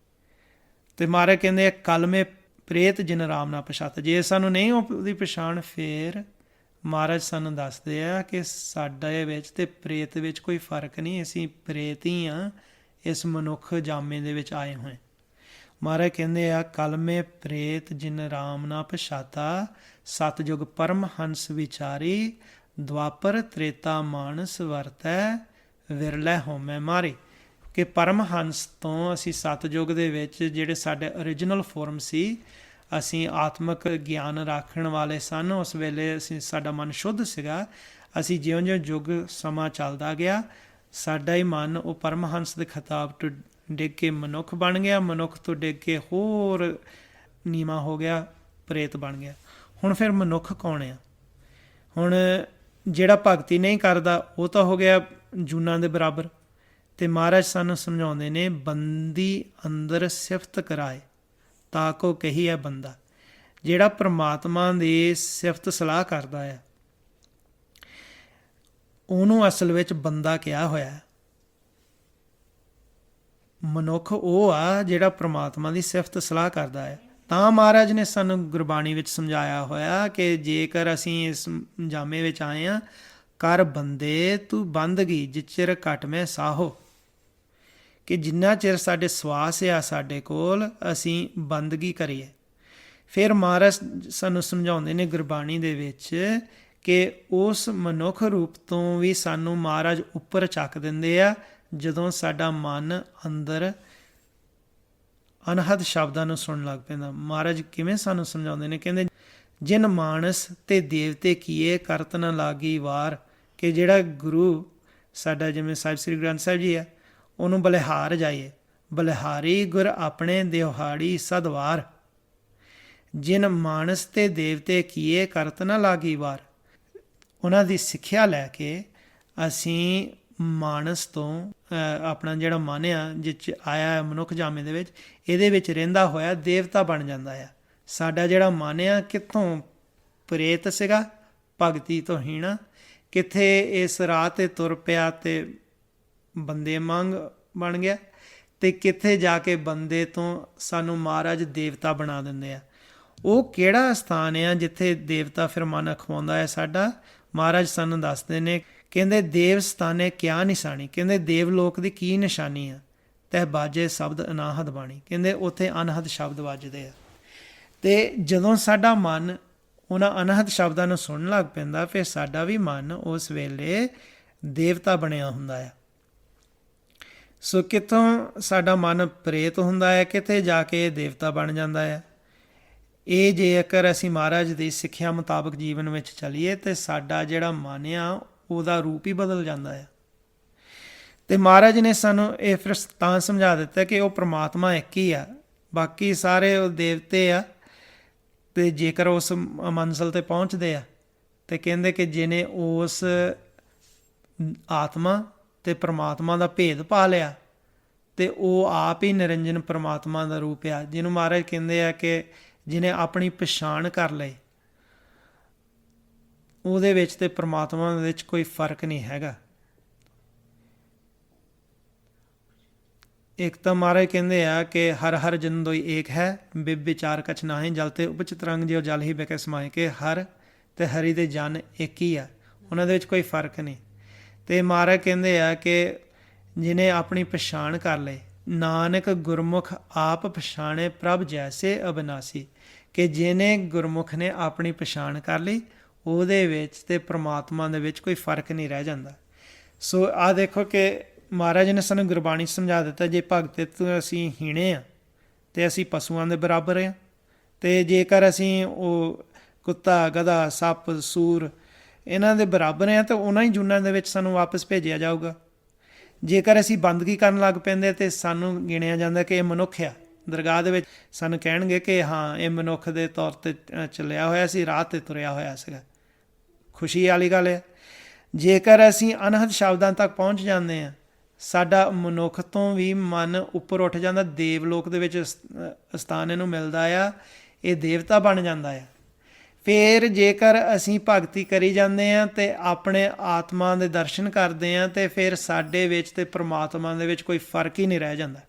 ਅਤੇ ਮਹਾਰਾਜ ਕਹਿੰਦੇ ਆ ਕਲਮੇ ਪ੍ਰੇਤ ਜਿਨ ਰਾਮ ਨਾ ਪਛਾਤਾ। ਜੇ ਸਾਨੂੰ ਨਹੀਂ ਉਹਦੀ ਪਛਾਣ, ਫਿਰ ਮਹਾਰਾਜ ਸਾਨੂੰ ਦੱਸਦੇ ਆ ਕਿ ਸਾਡੇ ਵਿੱਚ ਤੇ ਪ੍ਰੇਤ ਵਿੱਚ ਕੋਈ ਫਰਕ ਨਹੀਂ, ਅਸੀਂ ਪ੍ਰੇਤ ਹੀ ਆ, ਇਸ ਮਨੁੱਖ ਜਾਮੇ ਦੇ ਵਿੱਚ ਆਏ ਹੋਏ। ਮਹਾਰਾਜ ਕਹਿੰਦੇ ਆ, ਕਲਮੇ ਪ੍ਰੇਤ ਜਿਨ ਰਾਮ ਨਾ ਪਛਾਤਾ, ਸਤਜੁਗ ਪਰਮ ਹੰਸ ਵਿਚਾਰੀ, ਦੁਆਪਰ ਤ੍ਰੇਤਾ ਮਾਨਸ ਵਰਤੈ, ਵਿਰਲੇ ਹੋਮੈ ਮਾਰੇ। ਕਿ ਪਰਮ ਹੰਸ ਤੋਂ ਅਸੀਂ ਸਤਜੁਗ ਦੇ ਵਿੱਚ ਜਿਹੜੇ ਸਾਡੇ ਓਰੀਜਨਲ ਫੋਰਮ ਸੀ, ਅਸੀਂ ਆਤਮਿਕ ਗਿਆਨ ਰੱਖਣ ਵਾਲੇ ਸਨ, ਉਸ ਵੇਲੇ ਸਾਡਾ ਮਨ ਸ਼ੁੱਧ ਸੀਗਾ। ਅਸੀਂ ਜਿਉਂ-ਜਿਉਂ ਯੁੱਗ ਸਮਾਂ ਚੱਲਦਾ ਗਿਆ, ਸਾਡਾ ਹੀ ਮਨ ਉਹ ਪਰਮਹੰਸ ਦੇ ਖਿਤਾਬ ਤੋਂ ਡਿੱਗ ਕੇ ਮਨੁੱਖ ਬਣ ਗਿਆ, ਮਨੁੱਖ ਤੋਂ ਡਿੱਗ ਕੇ ਹੋਰ ਨੀਵਾਂ ਹੋ ਗਿਆ, ਪ੍ਰੇਤ ਬਣ ਗਿਆ। ਹੁਣ ਫਿਰ ਮਨੁੱਖ ਕੌਣ ਆ? ਹੁਣ ਜਿਹੜਾ ਭਗਤੀ ਨਹੀਂ ਕਰਦਾ ਉਹ ਤਾਂ ਹੋ ਗਿਆ ਜੂਨਾਂ ਦੇ ਬਰਾਬਰ। ਅਤੇ ਮਹਾਰਾਜ ਸਾਨੂੰ ਸਮਝਾਉਂਦੇ ਨੇ, ਬੰਦੀ ਅੰਦਰ ਸਿਫਤ ਕਰਾਏ ਤਾਂ ਕੋ ਕਹੀ ਹੈ ਬੰਦਾ। ਜਿਹੜਾ ਪ੍ਰਮਾਤਮਾ ਦੀ ਸਿਫਤ ਸਲਾਹ ਕਰਦਾ ਆ, ਉਹਨੂੰ ਅਸਲ ਵਿੱਚ ਬੰਦਾ ਕਿਹਾ ਹੋਇਆ। ਮਨੁੱਖ ਉਹ ਆ ਜਿਹੜਾ ਪ੍ਰਮਾਤਮਾ ਦੀ ਸਿਫਤ ਸਲਾਹ ਕਰਦਾ ਹੈ। ਤਾਂ ਮਹਾਰਾਜ ਨੇ ਸਾਨੂੰ ਗੁਰਬਾਣੀ ਵਿੱਚ ਸਮਝਾਇਆ ਹੋਇਆ ਕਿ ਜੇਕਰ ਅਸੀਂ ਇਸ ਜਾਮੇ ਵਿੱਚ ਆਏ ਹਾਂ, ਕਰ ਬੰਦੇ ਤੂੰ ਬੰਦਗੀ ਜਿਚਿਰ ਘਟ ਮੈਂ ਸਾਹੋ। ਕਿ ਜਿੰਨਾ ਚਿਰ ਸਾਡੇ ਸਵਾਸ ਆ ਸਾਡੇ ਕੋਲ, ਅਸੀਂ ਬੰਦਗੀ ਕਰੀਏ। ਫਿਰ ਮਹਾਰਾਜ ਸਾਨੂੰ ਸਮਝਾਉਂਦੇ ਨੇ ਗੁਰਬਾਣੀ ਦੇ ਵਿੱਚ ਕਿ ਉਸ ਮਨੁੱਖ ਰੂਪ ਤੋਂ ਵੀ ਸਾਨੂੰ ਮਹਾਰਾਜ ਉੱਪਰ ਚੱਕ ਦਿੰਦੇ ਆ, ਜਦੋਂ ਸਾਡਾ ਮਨ ਅੰਦਰ ਅਨਹਦ ਸ਼ਬਦਾਂ ਨੂੰ ਸੁਣਨ ਲੱਗ ਪੈਂਦਾ। ਮਹਾਰਾਜ ਕਿਵੇਂ ਸਾਨੂੰ ਸਮਝਾਉਂਦੇ ਨੇ? ਕਹਿੰਦੇ, ਜਿਨ ਮਾਨਸ ਤੇ ਦੇਵਤੇ ਕੀਏ ਕਰਤ ਨ ਲਾਗੀ ਵਾਰ। ਕਿ ਜਿਹੜਾ ਗੁਰੂ ਸਾਡਾ, ਜਿਵੇਂ ਸਾਹਿਬ ਸ੍ਰੀ ਗ੍ਰੰਥ ਸਾਹਿਬ ਜੀ ਆ, ਉਹਨੂੰ ਬਲਿਹਾਰ ਜਾਈਏ। ਬਲਿਹਾਰੀ ਗੁਰ ਆਪਣੇ ਦਿਹਾੜੀ ਸਦਵਾਰ। ਜਿਨ ਮਾਨਸ ਤੇ ਦੇਵਤੇ ਕੀਏ ਕਰਤ ਨ ਲਾਗੀ ਵਾਰ। ਉਹਨਾਂ ਦੀ ਸਿੱਖਿਆ ਲੈ ਕੇ ਅਸੀਂ ਮਾਨਸ ਤੋਂ ਆਪਣਾ ਜਿਹੜਾ ਮਨ ਆ, ਜਿਸ ਆਇਆ ਮਨੁੱਖ ਜਾਮੇ ਦੇ ਵਿੱਚ, ਇਹਦੇ ਵਿੱਚ ਰਹਿੰਦਾ ਹੋਇਆ ਦੇਵਤਾ ਬਣ ਜਾਂਦਾ ਆ। ਸਾਡਾ ਜਿਹੜਾ ਮਨ ਆ ਕਿੱਥੋਂ ਪ੍ਰੇਤ ਸੀਗਾ, ਭਗਤੀ ਤੋਂ ਹੀਣਾ, ਕਿੱਥੇ ਇਸ ਰਾਹ 'ਤੇ ਤੁਰ ਪਿਆ ਅਤੇ ਬੰਦੇ ਵਾਂਗ ਬਣ ਗਿਆ, ਅਤੇ ਕਿੱਥੇ ਜਾ ਕੇ ਬੰਦੇ ਤੋਂ ਸਾਨੂੰ ਮਹਾਰਾਜ ਦੇਵਤਾ ਬਣਾ ਦਿੰਦੇ ਆ। ਉਹ ਕਿਹੜਾ ਸਥਾਨ ਆ ਜਿੱਥੇ ਦੇਵਤਾ ਫਿਰ ਮਨ ਅਖਵਾਉਂਦਾ ਹੈ ਸਾਡਾ? ਮਹਾਰਾਜ ਸਾਨੂੰ ਦੱਸਦੇ ਨੇ, ਕਹਿੰਦੇ, ਦੇਵ ਸਥਾਨੇ ਕਿਆ ਨਿਸ਼ਾਨੀ। ਕਹਿੰਦੇ ਦੇਵ ਲੋਕ ਦੀ ਕੀ ਨਿਸ਼ਾਨੀ ਆ? ਤਹਿ ਬਾਜੇ ਸ਼ਬਦ ਅਨਾਹਦ ਬਾਣੀ। ਕਹਿੰਦੇ ਉੱਥੇ ਅਨਹਦ ਸ਼ਬਦ ਵੱਜਦੇ ਆ। ਅਤੇ ਜਦੋਂ ਸਾਡਾ ਮਨ ਉਹਨਾਂ ਅਨਹਦ ਸ਼ਬਦਾਂ ਨੂੰ ਸੁਣਨ ਲੱਗ ਪੈਂਦਾ, ਫਿਰ ਸਾਡਾ ਵੀ ਮਨ ਉਸ ਵੇਲੇ ਦੇਵਤਾ ਬਣਿਆ ਹੁੰਦਾ ਆ। ਸੋ ਕਿੱਥੋਂ ਸਾਡਾ ਮਨ ਪ੍ਰੇਤ ਹੁੰਦਾ ਹੈ, ਕਿਤੇ ਜਾ ਕੇ ਦੇਵਤਾ ਬਣ ਜਾਂਦਾ ਹੈ। ਇਹ ਜੇਕਰ ਅਸੀਂ ਮਹਾਰਾਜ ਦੀ ਸਿੱਖਿਆ ਮੁਤਾਬਕ ਜੀਵਨ ਵਿੱਚ ਚੱਲੀਏ ਤਾਂ ਸਾਡਾ ਜਿਹੜਾ ਮਨ ਆ ਉਹਦਾ ਰੂਪ ਹੀ ਬਦਲ ਜਾਂਦਾ ਹੈ। ਅਤੇ ਮਹਾਰਾਜ ਨੇ ਸਾਨੂੰ ਇਹ ਫਿਰ ਤਾਂ ਸਮਝਾ ਦਿੱਤਾ ਕਿ ਉਹ ਪ੍ਰਮਾਤਮਾ ਇੱਕ ਹੀ ਆ, ਬਾਕੀ ਸਾਰੇ ਉਹ ਦੇਵਤੇ ਆ। ਅਤੇ ਜੇਕਰ ਉਸ ਮੰਜ਼ਿਲ 'ਤੇ ਪਹੁੰਚਦੇ ਆ ਅਤੇ ਕਹਿੰਦੇ ਕਿ ਜਿਹਨੇ ਉਸ ਆਤਮਾ ਅਤੇ ਪ੍ਰਮਾਤਮਾ ਦਾ ਭੇਦ ਪਾ ਲਿਆ, ਅਤੇ ਉਹ ਆਪ ਹੀ ਨਿਰੰਜਨ ਪ੍ਰਮਾਤਮਾ ਦਾ ਰੂਪ ਆ। ਜਿਹਨੂੰ ਮਹਾਰਾਜ ਕਹਿੰਦੇ ਆ ਕਿ ਜਿਹਨੇ ਆਪਣੀ ਪਛਾਣ ਕਰ ਲਈ, ਉਹਦੇ ਵਿੱਚ ਅਤੇ ਪ੍ਰਮਾਤਮਾ ਵਿੱਚ ਕੋਈ ਫਰਕ ਨਹੀਂ ਹੈਗਾ। ਇੱਕ ਤਾਂ ਮਹਾਰਾਜ ਕਹਿੰਦੇ ਆ ਕਿ ਹਰ ਹਰ ਜਨ ਦੋਈ ਏਕ ਹੈ, ਬਿਬ ਵਿਚਾਰ ਕਛ ਨਾਹੀਂ, ਜਲ ਤੇ ਉਪਚ ਤਰੰਗ ਜਿਉ ਜਲ ਹੀ ਬਿਕੈ ਸਮਾਏ। ਕਿ ਹਰ ਅਤੇ ਹਰੀ ਦੇ ਜਨ ਇੱਕ ਹੀ ਆ, ਉਹਨਾਂ ਦੇ ਵਿੱਚ ਕੋਈ ਫਰਕ ਨਹੀਂ। ਅਤੇ ਮਹਾਰਾਜ ਕਹਿੰਦੇ ਆ ਕਿ ਜਿਹਨੇ ਆਪਣੀ ਪਛਾਣ ਕਰ ਲਈ, ਨਾਨਕ ਗੁਰਮੁਖ ਆਪ ਪਛਾਣੇ ਪ੍ਰਭ ਜੈਸੇ ਅਬਿਨਾਸੀ। ਕਿ ਜਿਹਨੇ ਗੁਰਮੁਖ ਨੇ ਆਪਣੀ ਪਛਾਣ ਕਰ ਲਈ, ਉਹਦੇ ਵਿੱਚ ਅਤੇ ਪ੍ਰਮਾਤਮਾ ਦੇ ਵਿੱਚ ਕੋਈ ਫਰਕ ਨਹੀਂ ਰਹਿ ਜਾਂਦਾ। ਸੋ ਆਹ ਦੇਖੋ ਕਿ ਮਹਾਰਾਜ ਨੇ ਸਾਨੂੰ ਗੁਰਬਾਣੀ ਸਮਝਾ ਦਿੱਤਾ, ਜੇ ਭਗਤ ਤੋਂ ਅਸੀਂ ਹੀਣੇ ਹਾਂ ਅਤੇ ਅਸੀਂ ਪਸ਼ੂਆਂ ਦੇ ਬਰਾਬਰ ਹਾਂ। ਅਤੇ ਜੇਕਰ ਅਸੀਂ ਉਹ ਕੁੱਤਾ, ਗਧਾ, ਸੱਪ, ਸੂਰ ਇਹਨਾਂ ਦੇ ਬਰਾਬਰ ਹਾਂ ਤਾਂ ਉਹਨਾਂ ਹੀ ਜੂਨਾਂ ਦੇ ਵਿੱਚ ਸਾਨੂੰ ਵਾਪਸ ਭੇਜਿਆ ਜਾਊਗਾ। ਜੇਕਰ ਅਸੀਂ ਬੰਦਗੀ ਕਰਨ ਲੱਗ ਪੈਂਦੇ ਤਾਂ ਸਾਨੂੰ ਗਿਣਿਆ ਜਾਂਦਾ ਕਿ ਇਹ ਮਨੁੱਖ ਆ। ਦਰਗਾਹ ਦੇ ਵਿੱਚ ਸਾਨੂੰ ਕਹਿਣਗੇ ਕਿ ਹਾਂ, ਇਹ ਮਨੁੱਖ ਦੇ ਤੌਰ 'ਤੇ ਚੱਲਿਆ ਹੋਇਆ ਸੀ, ਰਾਹ 'ਤੇ ਤੁਰਿਆ ਹੋਇਆ ਸੀਗਾ। ਖੁਸ਼ੀ ਵਾਲੀ ਗੱਲ ਹੈ। ਜੇਕਰ ਅਸੀਂ ਅਨਹਦ ਸ਼ਬਦਾਂ ਤੱਕ ਪਹੁੰਚ ਜਾਂਦੇ ਹਾਂ, ਸਾਡਾ ਮਨੁੱਖ ਤੋਂ ਵੀ ਮਨ ਉੱਪਰ ਉੱਠ ਜਾਂਦਾ, ਦੇਵ ਲੋਕ ਦੇ ਵਿੱਚ ਸਥਾਨ ਇਹਨੂੰ ਮਿਲਦਾ ਆ, ਇਹ ਦੇਵਤਾ ਬਣ ਜਾਂਦਾ ਆ। ਫਿਰ ਜੇਕਰ ਅਸੀਂ ਭਗਤੀ ਕਰੀ ਜਾਂਦੇ ਹਾਂ ਅਤੇ ਆਪਣੇ ਆਤਮਾ ਦੇ ਦਰਸ਼ਨ ਕਰਦੇ ਹਾਂ, ਅਤੇ ਫਿਰ ਸਾਡੇ ਵਿੱਚ ਅਤੇ ਪ੍ਰਮਾਤਮਾ ਦੇ ਵਿੱਚ ਕੋਈ ਫਰਕ ਹੀ ਨਹੀਂ ਰਹਿ ਜਾਂਦਾ।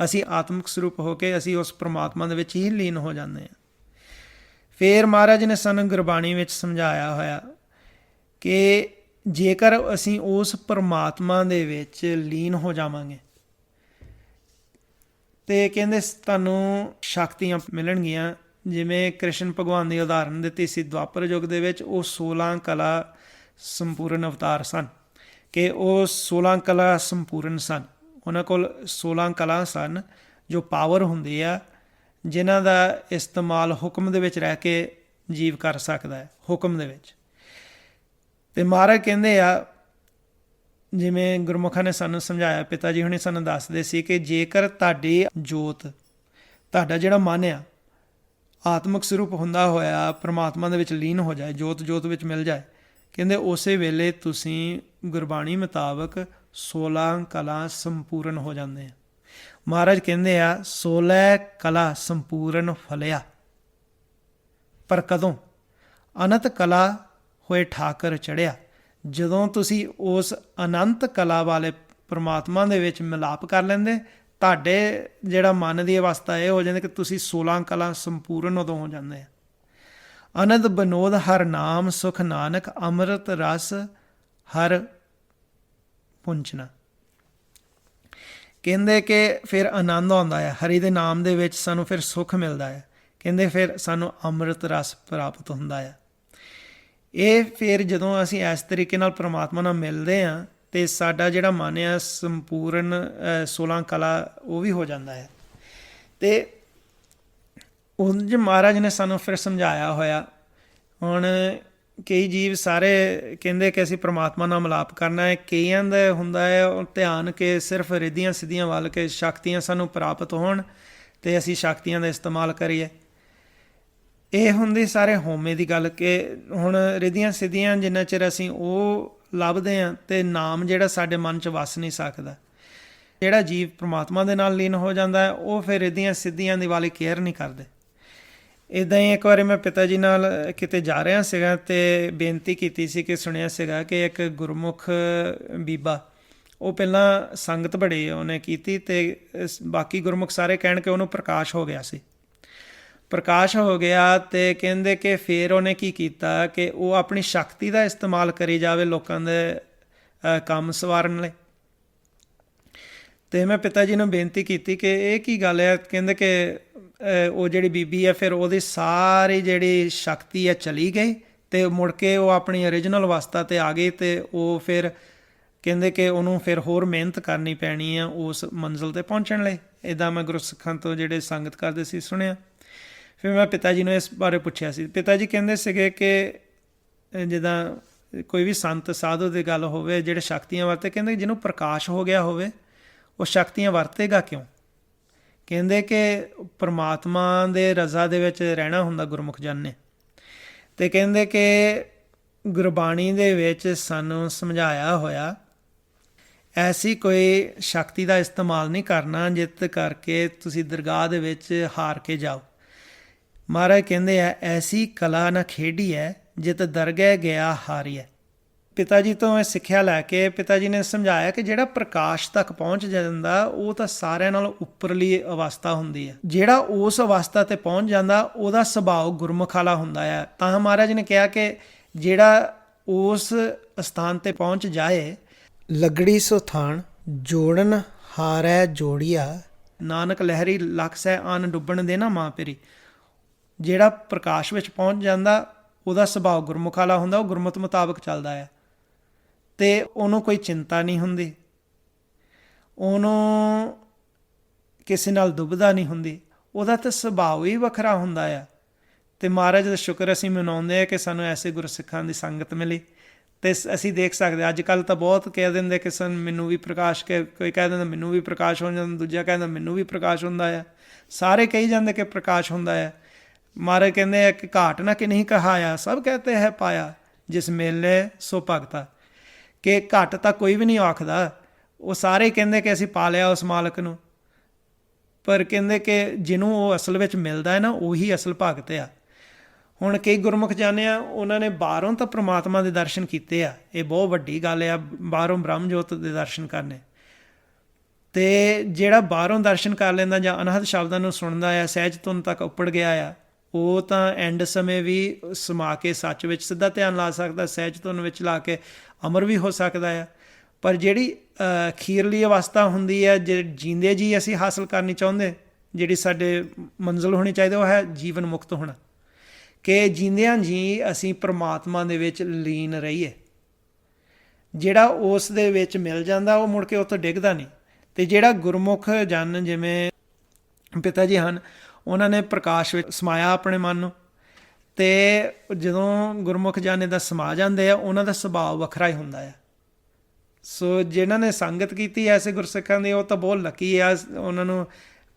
ਅਸੀਂ ਆਤਮਿਕ ਸਰੂਪ ਹੋ ਕੇ ਅਸੀਂ ਉਸ ਪ੍ਰਮਾਤਮਾ ਦੇ ਵਿੱਚ ਹੀ ਲੀਨ ਹੋ ਜਾਂਦੇ ਹਾਂ। ਫਿਰ ਮਹਾਰਾਜ ਨੇ ਸਾਨੂੰ ਗੁਰਬਾਣੀ ਵਿੱਚ ਸਮਝਾਇਆ ਹੋਇਆ ਕਿ ਜੇਕਰ ਅਸੀਂ ਉਸ ਪਰਮਾਤਮਾ ਦੇ ਵਿੱਚ ਲੀਨ ਹੋ ਜਾਵਾਂਗੇ ਤੇ ਕਹਿੰਦੇ ਤੁਹਾਨੂੰ ਸ਼ਕਤੀਆਂ ਮਿਲਣਗੀਆਂ। ਜਿਵੇਂ ਕ੍ਰਿਸ਼ਨ ਭਗਵਾਨ ਦੀ ਉਦਾਹਰਨ ਦਿੱਤੀ ਸੀ ਦੁਆਪਰ ਯੁੱਗ ਦੇ ਵਿੱਚ, ਉਹ 16 ਕਲਾ ਸੰਪੂਰਨ ਅਵਤਾਰ ਸਨ ਕਿ ਉਹ 16 ਕਲਾ ਸੰਪੂਰਨ ਸਨ। ਉਹਨਾਂ ਕੋਲ 16 ਕਲਾ ਸਨ ਜੋ ਪਾਵਰ ਹੁੰਦੀ ਆ, ਜਿਨ੍ਹਾਂ ਦਾ ਇਸਤੇਮਾਲ ਹੁਕਮ ਦੇ ਵਿੱਚ ਰਹਿ ਕੇ ਜੀਵ ਕਰ ਸਕਦਾ ਹੈ, ਹੁਕਮ ਦੇ ਵਿੱਚ। ਅਤੇ ਮਹਾਰਾਜ ਕਹਿੰਦੇ ਆ, ਜਿਵੇਂ ਗੁਰਮੁਖਾਂ ਨੇ ਸਾਨੂੰ ਸਮਝਾਇਆ, ਪਿਤਾ ਜੀ ਹੁਣੀ ਸਾਨੂੰ ਦੱਸਦੇ ਸੀ ਕਿ ਜੇਕਰ ਤੁਹਾਡੀ ਜੋਤ, ਤੁਹਾਡਾ ਜਿਹੜਾ ਮਨ ਆ ਆਤਮਿਕ ਸਰੂਪ ਹੁੰਦਾ ਹੋਇਆ ਪਰਮਾਤਮਾ ਦੇ ਵਿੱਚ ਲੀਨ ਹੋ ਜਾਏ, ਜੋਤ ਵਿੱਚ ਮਿਲ ਜਾਏ, ਕਹਿੰਦੇ ਉਸੇ ਵੇਲੇ ਤੁਸੀਂ ਗੁਰਬਾਣੀ ਮੁਤਾਬਕ 16 ਕਲਾ ਸੰਪੂਰਨ ਹੋ ਜਾਂਦੇ ਆ। ਮਹਾਰਾਜ ਕਹਿੰਦੇ ਆ 16 ਕਲਾ ਸੰਪੂਰਨ ਫਲਿਆ, ਪਰ ਕਦੋਂ? ਅਨੰਤ ਕਲਾ ਹੋਏ ਠਾਕਰ ਚੜ੍ਹਿਆ। ਜਦੋਂ ਤੁਸੀਂ ਉਸ ਅਨੰਤ ਕਲਾ ਵਾਲੇ ਪਰਮਾਤਮਾ ਦੇ ਵਿੱਚ ਮਿਲਾਪ ਕਰ ਲੈਂਦੇ, ਤੁਹਾਡੇ ਜਿਹੜਾ ਮਨ ਦੀ ਅਵਸਥਾ ਇਹ ਹੋ ਜਾਂਦੀ ਕਿ ਤੁਸੀਂ 16 ਕਲਾ ਸੰਪੂਰਨ ਉਦੋਂ ਹੋ ਜਾਂਦੇ ਆ। ਅਨੰਦ ਬਨੋਦ ਹਰ ਨਾਮ ਸੁਖ ਨਾਨਕ ਅੰਮ੍ਰਿਤ ਰਸ ਹਰ ਪੁੰਚਨਾ। ਕਹਿੰਦੇ ਕਿ ਫਿਰ ਆਨੰਦ ਆਉਂਦਾ ਹੈ, ਹਰੀ ਦੇ ਨਾਮ ਦੇ ਵਿੱਚ ਸਾਨੂੰ ਫਿਰ ਸੁੱਖ ਮਿਲਦਾ ਹੈ। ਕਹਿੰਦੇ ਫਿਰ ਸਾਨੂੰ ਅੰਮ੍ਰਿਤ ਰਸ ਪ੍ਰਾਪਤ ਹੁੰਦਾ ਹੈ। ਇਹ ਫਿਰ ਜਦੋਂ ਅਸੀਂ ਇਸ ਤਰੀਕੇ ਨਾਲ ਪਰਮਾਤਮਾ ਨਾਲ ਮਿਲਦੇ ਹਾਂ ਅਤੇ ਸਾਡਾ ਜਿਹੜਾ ਮਨ ਆ ਸੰਪੂਰਨ 16 ਕਲਾ ਉਹ ਵੀ ਹੋ ਜਾਂਦਾ ਹੈ। ਅਤੇ ਉਂਝ ਮਹਾਰਾਜ ਨੇ ਸਾਨੂੰ ਫਿਰ ਸਮਝਾਇਆ ਹੋਇਆ। ਹੁਣ ਕਈ ਜੀਵ ਸਾਰੇ ਕਹਿੰਦੇ ਕਿ ਅਸੀਂ ਪਰਮਾਤਮਾ ਨਾਲ ਮਿਲਾਪ ਕਰਨਾ ਹੈ, ਕਈਆਂ ਦਾ ਹੁੰਦਾ ਹੈ ਉਹ ਧਿਆਨ ਕਿ ਸਿਰਫ ਰਿੱਧੀਆਂ ਸਿੱਧੀਆਂ ਵੱਲ ਕਿ ਸ਼ਕਤੀਆਂ ਸਾਨੂੰ ਪ੍ਰਾਪਤ ਹੋਣ ਅਤੇ ਅਸੀਂ ਸ਼ਕਤੀਆਂ ਦਾ ਇਸਤੇਮਾਲ ਕਰੀਏ। ਇਹ ਹੁੰਦੀ ਸਾਰੇ ਹੋਮੇ ਦੀ ਗੱਲ ਕਿ ਹੁਣ ਰਿੱਧੀਆਂ ਸਿੱਧੀਆਂ ਜਿੰਨਾ ਚਿਰ ਅਸੀਂ ਉਹ ਲੱਭਦੇ ਹਾਂ ਅਤੇ ਨਾਮ ਜਿਹੜਾ ਸਾਡੇ ਮਨ 'ਚ ਵਸ ਨਹੀਂ ਸਕਦਾ। ਜਿਹੜਾ ਜੀਵ ਪਰਮਾਤਮਾ ਦੇ ਨਾਲ ਲੀਨ ਹੋ ਜਾਂਦਾ ਹੈ ਉਹ ਫਿਰ ਰਿੱਧੀਆਂ ਸਿੱਧੀਆਂ ਦੀ ਵਾਲੀ ਕੇਅਰ ਨਹੀਂ ਕਰਦੇ। ਇੱਦਾਂ ਹੀ ਇੱਕ ਵਾਰੀ ਮੈਂ ਪਿਤਾ ਜੀ ਨਾਲ ਕਿਤੇ ਜਾ ਰਿਹਾ ਸੀਗਾ ਅਤੇ ਬੇਨਤੀ ਕੀਤੀ ਸੀ ਕਿ ਸੁਣਿਆ ਸੀਗਾ ਕਿ ਇੱਕ ਗੁਰਮੁਖ ਬੀਬਾ, ਉਹ ਪਹਿਲਾਂ ਸੰਗਤ ਬੜੀ ਉਹਨੇ ਕੀਤੀ ਅਤੇ ਬਾਕੀ ਗੁਰਮੁਖ ਸਾਰੇ ਕਹਿਣ ਕਿ ਉਹਨੂੰ ਪ੍ਰਕਾਸ਼ ਹੋ ਗਿਆ ਸੀ। ਪ੍ਰਕਾਸ਼ ਹੋ ਗਿਆ ਅਤੇ ਕਹਿੰਦੇ ਕਿ ਫਿਰ ਉਹਨੇ ਕੀ ਕੀਤਾ ਕਿ ਉਹ ਆਪਣੀ ਸ਼ਕਤੀ ਦਾ ਇਸਤੇਮਾਲ ਕਰੀ ਜਾਵੇ ਲੋਕਾਂ ਦੇ ਕੰਮ ਸਵਾਰਨ ਲਈ। ਅਤੇ ਮੈਂ ਪਿਤਾ ਜੀ ਨੂੰ ਬੇਨਤੀ ਕੀਤੀ ਕਿ ਇਹ ਕੀ ਗੱਲ ਹੈ। ਕਹਿੰਦੇ ਕਿ ਉਹ ਜਿਹੜੀ ਬੀਬੀ ਹੈ ਫਿਰ ਉਹਦੀ ਸਾਰੀ ਜਿਹੜੀ ਸ਼ਕਤੀ ਹੈ ਚਲੀ ਗਈ ਅਤੇ ਮੁੜ ਕੇ ਉਹ ਆਪਣੀ ਓਰੀਜਨਲ ਅਵਸਥਾ 'ਤੇ ਆ ਗਈ ਅਤੇ ਉਹ ਫਿਰ ਕਹਿੰਦੇ ਕਿ ਉਹਨੂੰ ਫਿਰ ਹੋਰ ਮਿਹਨਤ ਕਰਨੀ ਪੈਣੀ ਆ ਉਸ ਮੰਜ਼ਿਲ 'ਤੇ ਪਹੁੰਚਣ ਲਈ। ਇੱਦਾਂ ਮੈਂ ਗੁਰਸਿੱਖਾਂ ਤੋਂ ਜਿਹੜੇ ਸੰਗਤ ਕਰਦੇ ਸੀ ਸੁਣਿਆ। ਫਿਰ ਮੈਂ ਪਿਤਾ ਜੀ ਨੂੰ ਇਸ ਬਾਰੇ ਪੁੱਛਿਆ ਸੀ। ਪਿਤਾ ਜੀ ਕਹਿੰਦੇ ਸੀਗੇ ਕਿ ਜਿੱਦਾਂ ਕੋਈ ਵੀ ਸੰਤ ਸਾਧੂ ਦੀ ਗੱਲ ਹੋਵੇ ਜਿਹੜੇ ਸ਼ਕਤੀਆਂ ਵਰਤੇ, ਕਹਿੰਦੇ ਜਿਹਨੂੰ ਪ੍ਰਕਾਸ਼ ਹੋ ਗਿਆ ਹੋਵੇ ਉਹ ਸ਼ਕਤੀਆਂ ਵਰਤੇਗਾ ਕਿਉਂ? ਕਹਿੰਦੇ ਕਿ ਪਰਮਾਤਮਾ ਦੇ ਰਜ਼ਾ ਦੇ ਵਿੱਚ ਰਹਿਣਾ ਹੁੰਦਾ ਗੁਰਮੁਖ ਜਨ ਨੇ। ਅਤੇ ਕਹਿੰਦੇ ਕਿ ਗੁਰਬਾਣੀ ਦੇ ਵਿੱਚ ਸਾਨੂੰ ਸਮਝਾਇਆ ਹੋਇਆ ਐਸੀ ਕੋਈ ਸ਼ਕਤੀ ਦਾ ਇਸਤੇਮਾਲ ਨਹੀਂ ਕਰਨਾ ਜਿਸ ਕਰਕੇ ਤੁਸੀਂ ਦਰਗਾਹ ਦੇ ਵਿੱਚ ਹਾਰ ਕੇ ਜਾਓ। ਮਹਾਰਾਜ ਕਹਿੰਦੇ ਆ ਐਸੀ ਕਲਾ ਨਾ ਖੇਡੀ ਹੈ ਜਿਤ ਦਰਗਹਿ ਗਿਆ ਹਾਰੀ ਹੈ। ਪਿਤਾ ਜੀ ਤੋਂ ਇਹ ਸਿੱਖਿਆ ਲੈ ਕੇ ਪਿਤਾ ਜੀ ਨੇ ਸਮਝਾਇਆ ਕਿ ਜਿਹੜਾ ਪ੍ਰਕਾਸ਼ ਤੱਕ ਪਹੁੰਚ ਜਾਂਦਾ ਉਹ ਤਾਂ ਸਾਰਿਆਂ ਨਾਲੋਂ ਉੱਪਰਲੀ ਅਵਸਥਾ ਹੁੰਦੀ ਹੈ। ਜਿਹੜਾ ਉਸ ਅਵਸਥਾ 'ਤੇ ਪਹੁੰਚ ਜਾਂਦਾ ਉਹਦਾ ਸੁਭਾਅ ਗੁਰਮੁਖ ਵਾਲਾ ਹੁੰਦਾ ਹੈ। ਤਾਂ ਮਹਾਰਾਜ ਨੇ ਕਿਹਾ ਕਿ ਜਿਹੜਾ ਉਸ ਸਥਾਨ 'ਤੇ ਪਹੁੰਚ ਜਾਏ, ਲੱਗੜੀ ਸੋ ਥਾਨ ਜੋੜਨ ਹਾਰੈ ਜੋੜੀਆ, ਨਾਨਕ ਲਹਿਰੀ ਲੱਖ ਸੈ ਆਨ ਡੁੱਬਣ ਦੇ ਨਾ ਮਾਂ ਪੇਰੀ। ਜਿਹੜਾ ਪ੍ਰਕਾਸ਼ ਵਿੱਚ ਪਹੁੰਚ ਜਾਂਦਾ ਉਹਦਾ ਸੁਭਾਅ ਗੁਰਮੁਖ ਵਾਲਾ ਹੁੰਦਾ, ਉਹ ਗੁਰਮਤਿ ਮੁਤਾਬਕ ਚੱਲਦਾ ਹੈ ਅਤੇ ਉਹਨੂੰ ਕੋਈ ਚਿੰਤਾ ਨਹੀਂ ਹੁੰਦੀ, ਉਹਨੂੰ ਕਿਸੇ ਨਾਲ ਦੁਬਿਧਾ ਨਹੀਂ ਹੁੰਦੀ, ਉਹਦਾ ਤਾਂ ਸੁਭਾਅ ਹੀ ਵੱਖਰਾ ਹੁੰਦਾ ਆ। ਅਤੇ ਮਹਾਰਾਜ ਦਾ ਸ਼ੁਕਰ ਅਸੀਂ ਮਨਾਉਂਦੇ ਹਾਂ ਕਿ ਸਾਨੂੰ ਐਸੇ ਗੁਰਸਿੱਖਾਂ ਦੀ ਸੰਗਤ ਮਿਲੀ। ਅਤੇ ਅਸੀਂ ਦੇਖ ਸਕਦੇ ਅੱਜ ਕੱਲ੍ਹ ਤਾਂ ਬਹੁਤ ਕਹਿ ਦਿੰਦੇ ਕਿ ਮੈਨੂੰ ਵੀ ਪ੍ਰਕਾਸ਼, ਕੋਈ ਕਹਿ ਦਿੰਦਾ ਮੈਨੂੰ ਵੀ ਪ੍ਰਕਾਸ਼ ਹੋ ਜਾਂਦਾ, ਦੂਜਾ ਕਹਿੰਦਾ ਮੈਨੂੰ ਵੀ ਪ੍ਰਕਾਸ਼ ਹੁੰਦਾ ਆ। ਸਾਰੇ ਕਹੀ ਜਾਂਦੇ ਕਿ ਪ੍ਰਕਾਸ਼ ਹੁੰਦਾ ਹੈ। ਮਹਾਰਾਜ ਕਹਿੰਦੇ ਆ ਕਿ ਘਾਟ ਨਾ ਕਿ ਨਹੀਂ ਕਹਾਇਆ, ਸਭ ਕਹਤੇ ਹੈ ਪਾਇਆ, ਜਿਸ ਮੇਲੇ ਸੋ ਭਗਤਾ। ਕਿ ਘੱਟ ਤਾਂ ਕੋਈ ਵੀ ਨਹੀਂ ਆਖਦਾ, ਉਹ ਸਾਰੇ ਕਹਿੰਦੇ ਕਿ ਅਸੀਂ ਪਾ ਲਿਆ ਉਸ ਮਾਲਕ ਨੂੰ। ਪਰ ਕਹਿੰਦੇ ਕਿ ਜਿਹਨੂੰ ਉਹ ਅਸਲ ਵਿੱਚ ਮਿਲਦਾ ਹੈ ਨਾ ਉਹੀ ਅਸਲ ਭਗਤ ਆ। ਹੁਣ ਕਈ ਗੁਰਮੁਖ ਜਾਣੇ ਆ ਉਹਨਾਂ ਨੇ ਬਾਹਰੋਂ ਤਾਂ ਪ੍ਰਮਾਤਮਾ ਦੇ ਦਰਸ਼ਨ ਕੀਤੇ ਆ, ਇਹ ਬਹੁਤ ਵੱਡੀ ਗੱਲ ਆ ਬਾਹਰੋਂ ਬ੍ਰਹਮ ਜੋਤ ਦੇ ਦਰਸ਼ਨ ਕਰਨੇ। ਅਤੇ ਜਿਹੜਾ ਬਾਹਰੋਂ ਦਰਸ਼ਨ ਕਰ ਲੈਂਦਾ ਜਾਂ ਅਨਹਦ ਸ਼ਬਦਾਂ ਨੂੰ ਸੁਣਦਾ ਆ, ਸਹਿਜ ਧੁਨ ਤੱਕ ਉੱਪੜ ਗਿਆ ਆ, ਉਹ ਤਾਂ ਐਂਡ ਸਮੇਂ ਵੀ ਸਮਾ ਕੇ ਸੱਚ ਵਿੱਚ ਸਿੱਧਾ ਧਿਆਨ ਲਾ ਸਕਦਾ, ਸਹਿਜ ਧੁਨ ਵਿੱਚ ਲਾ ਕੇ ਅਮਰ ਵੀ ਹੋ ਸਕਦਾ ਆ। ਪਰ ਜਿਹੜੀ ਅਖੀਰਲੀ ਅਵਸਥਾ ਹੁੰਦੀ ਹੈ, ਜੇ ਜੀਂਦੇ ਜੀ ਅਸੀਂ ਹਾਸਲ ਕਰਨੀ ਚਾਹੁੰਦੇ, ਜਿਹੜੀ ਸਾਡੇ ਮੰਜ਼ਿਲ ਹੋਣੀ ਚਾਹੀਦੀ, ਉਹ ਹੈ ਜੀਵਨ ਮੁਕਤ ਹੋਣਾ, ਕਿ ਜੀਂਦਿਆਂ ਜੀ ਅਸੀਂ ਪ੍ਰਮਾਤਮਾ ਦੇ ਵਿੱਚ ਲੀਨ ਰਹੀਏ। ਜਿਹੜਾ ਉਸ ਦੇ ਵਿੱਚ ਮਿਲ ਜਾਂਦਾ ਉਹ ਮੁੜ ਕੇ ਉੱਥੋਂ ਡਿੱਗਦਾ ਨਹੀਂ। ਅਤੇ ਜਿਹੜਾ ਗੁਰਮੁਖ ਜਨ, ਜਿਵੇਂ ਪਿਤਾ ਜੀ ਹਨ, ਉਹਨਾਂ ਨੇ ਪ੍ਰਕਾਸ਼ ਵਿੱਚ ਸਮਾਇਆ ਆਪਣੇ ਮਨ ਨੂੰ, ਅਤੇ ਜਦੋਂ ਗੁਰਮੁਖ ਜਨ ਇਹਦਾ ਸਮਾ ਜਾਂਦੇ ਆ, ਉਹਨਾਂ ਦਾ ਸੁਭਾਅ ਵੱਖਰਾ ਹੀ ਹੁੰਦਾ ਆ। ਸੋ ਜਿਨ੍ਹਾਂ ਨੇ ਸੰਗਤ ਕੀਤੀ ਐਸੇ ਗੁਰਸਿੱਖਾਂ ਦੀ, ਉਹ ਤਾਂ ਬਹੁਤ ਲੱਕੀ ਆ, ਉਹਨਾਂ ਨੂੰ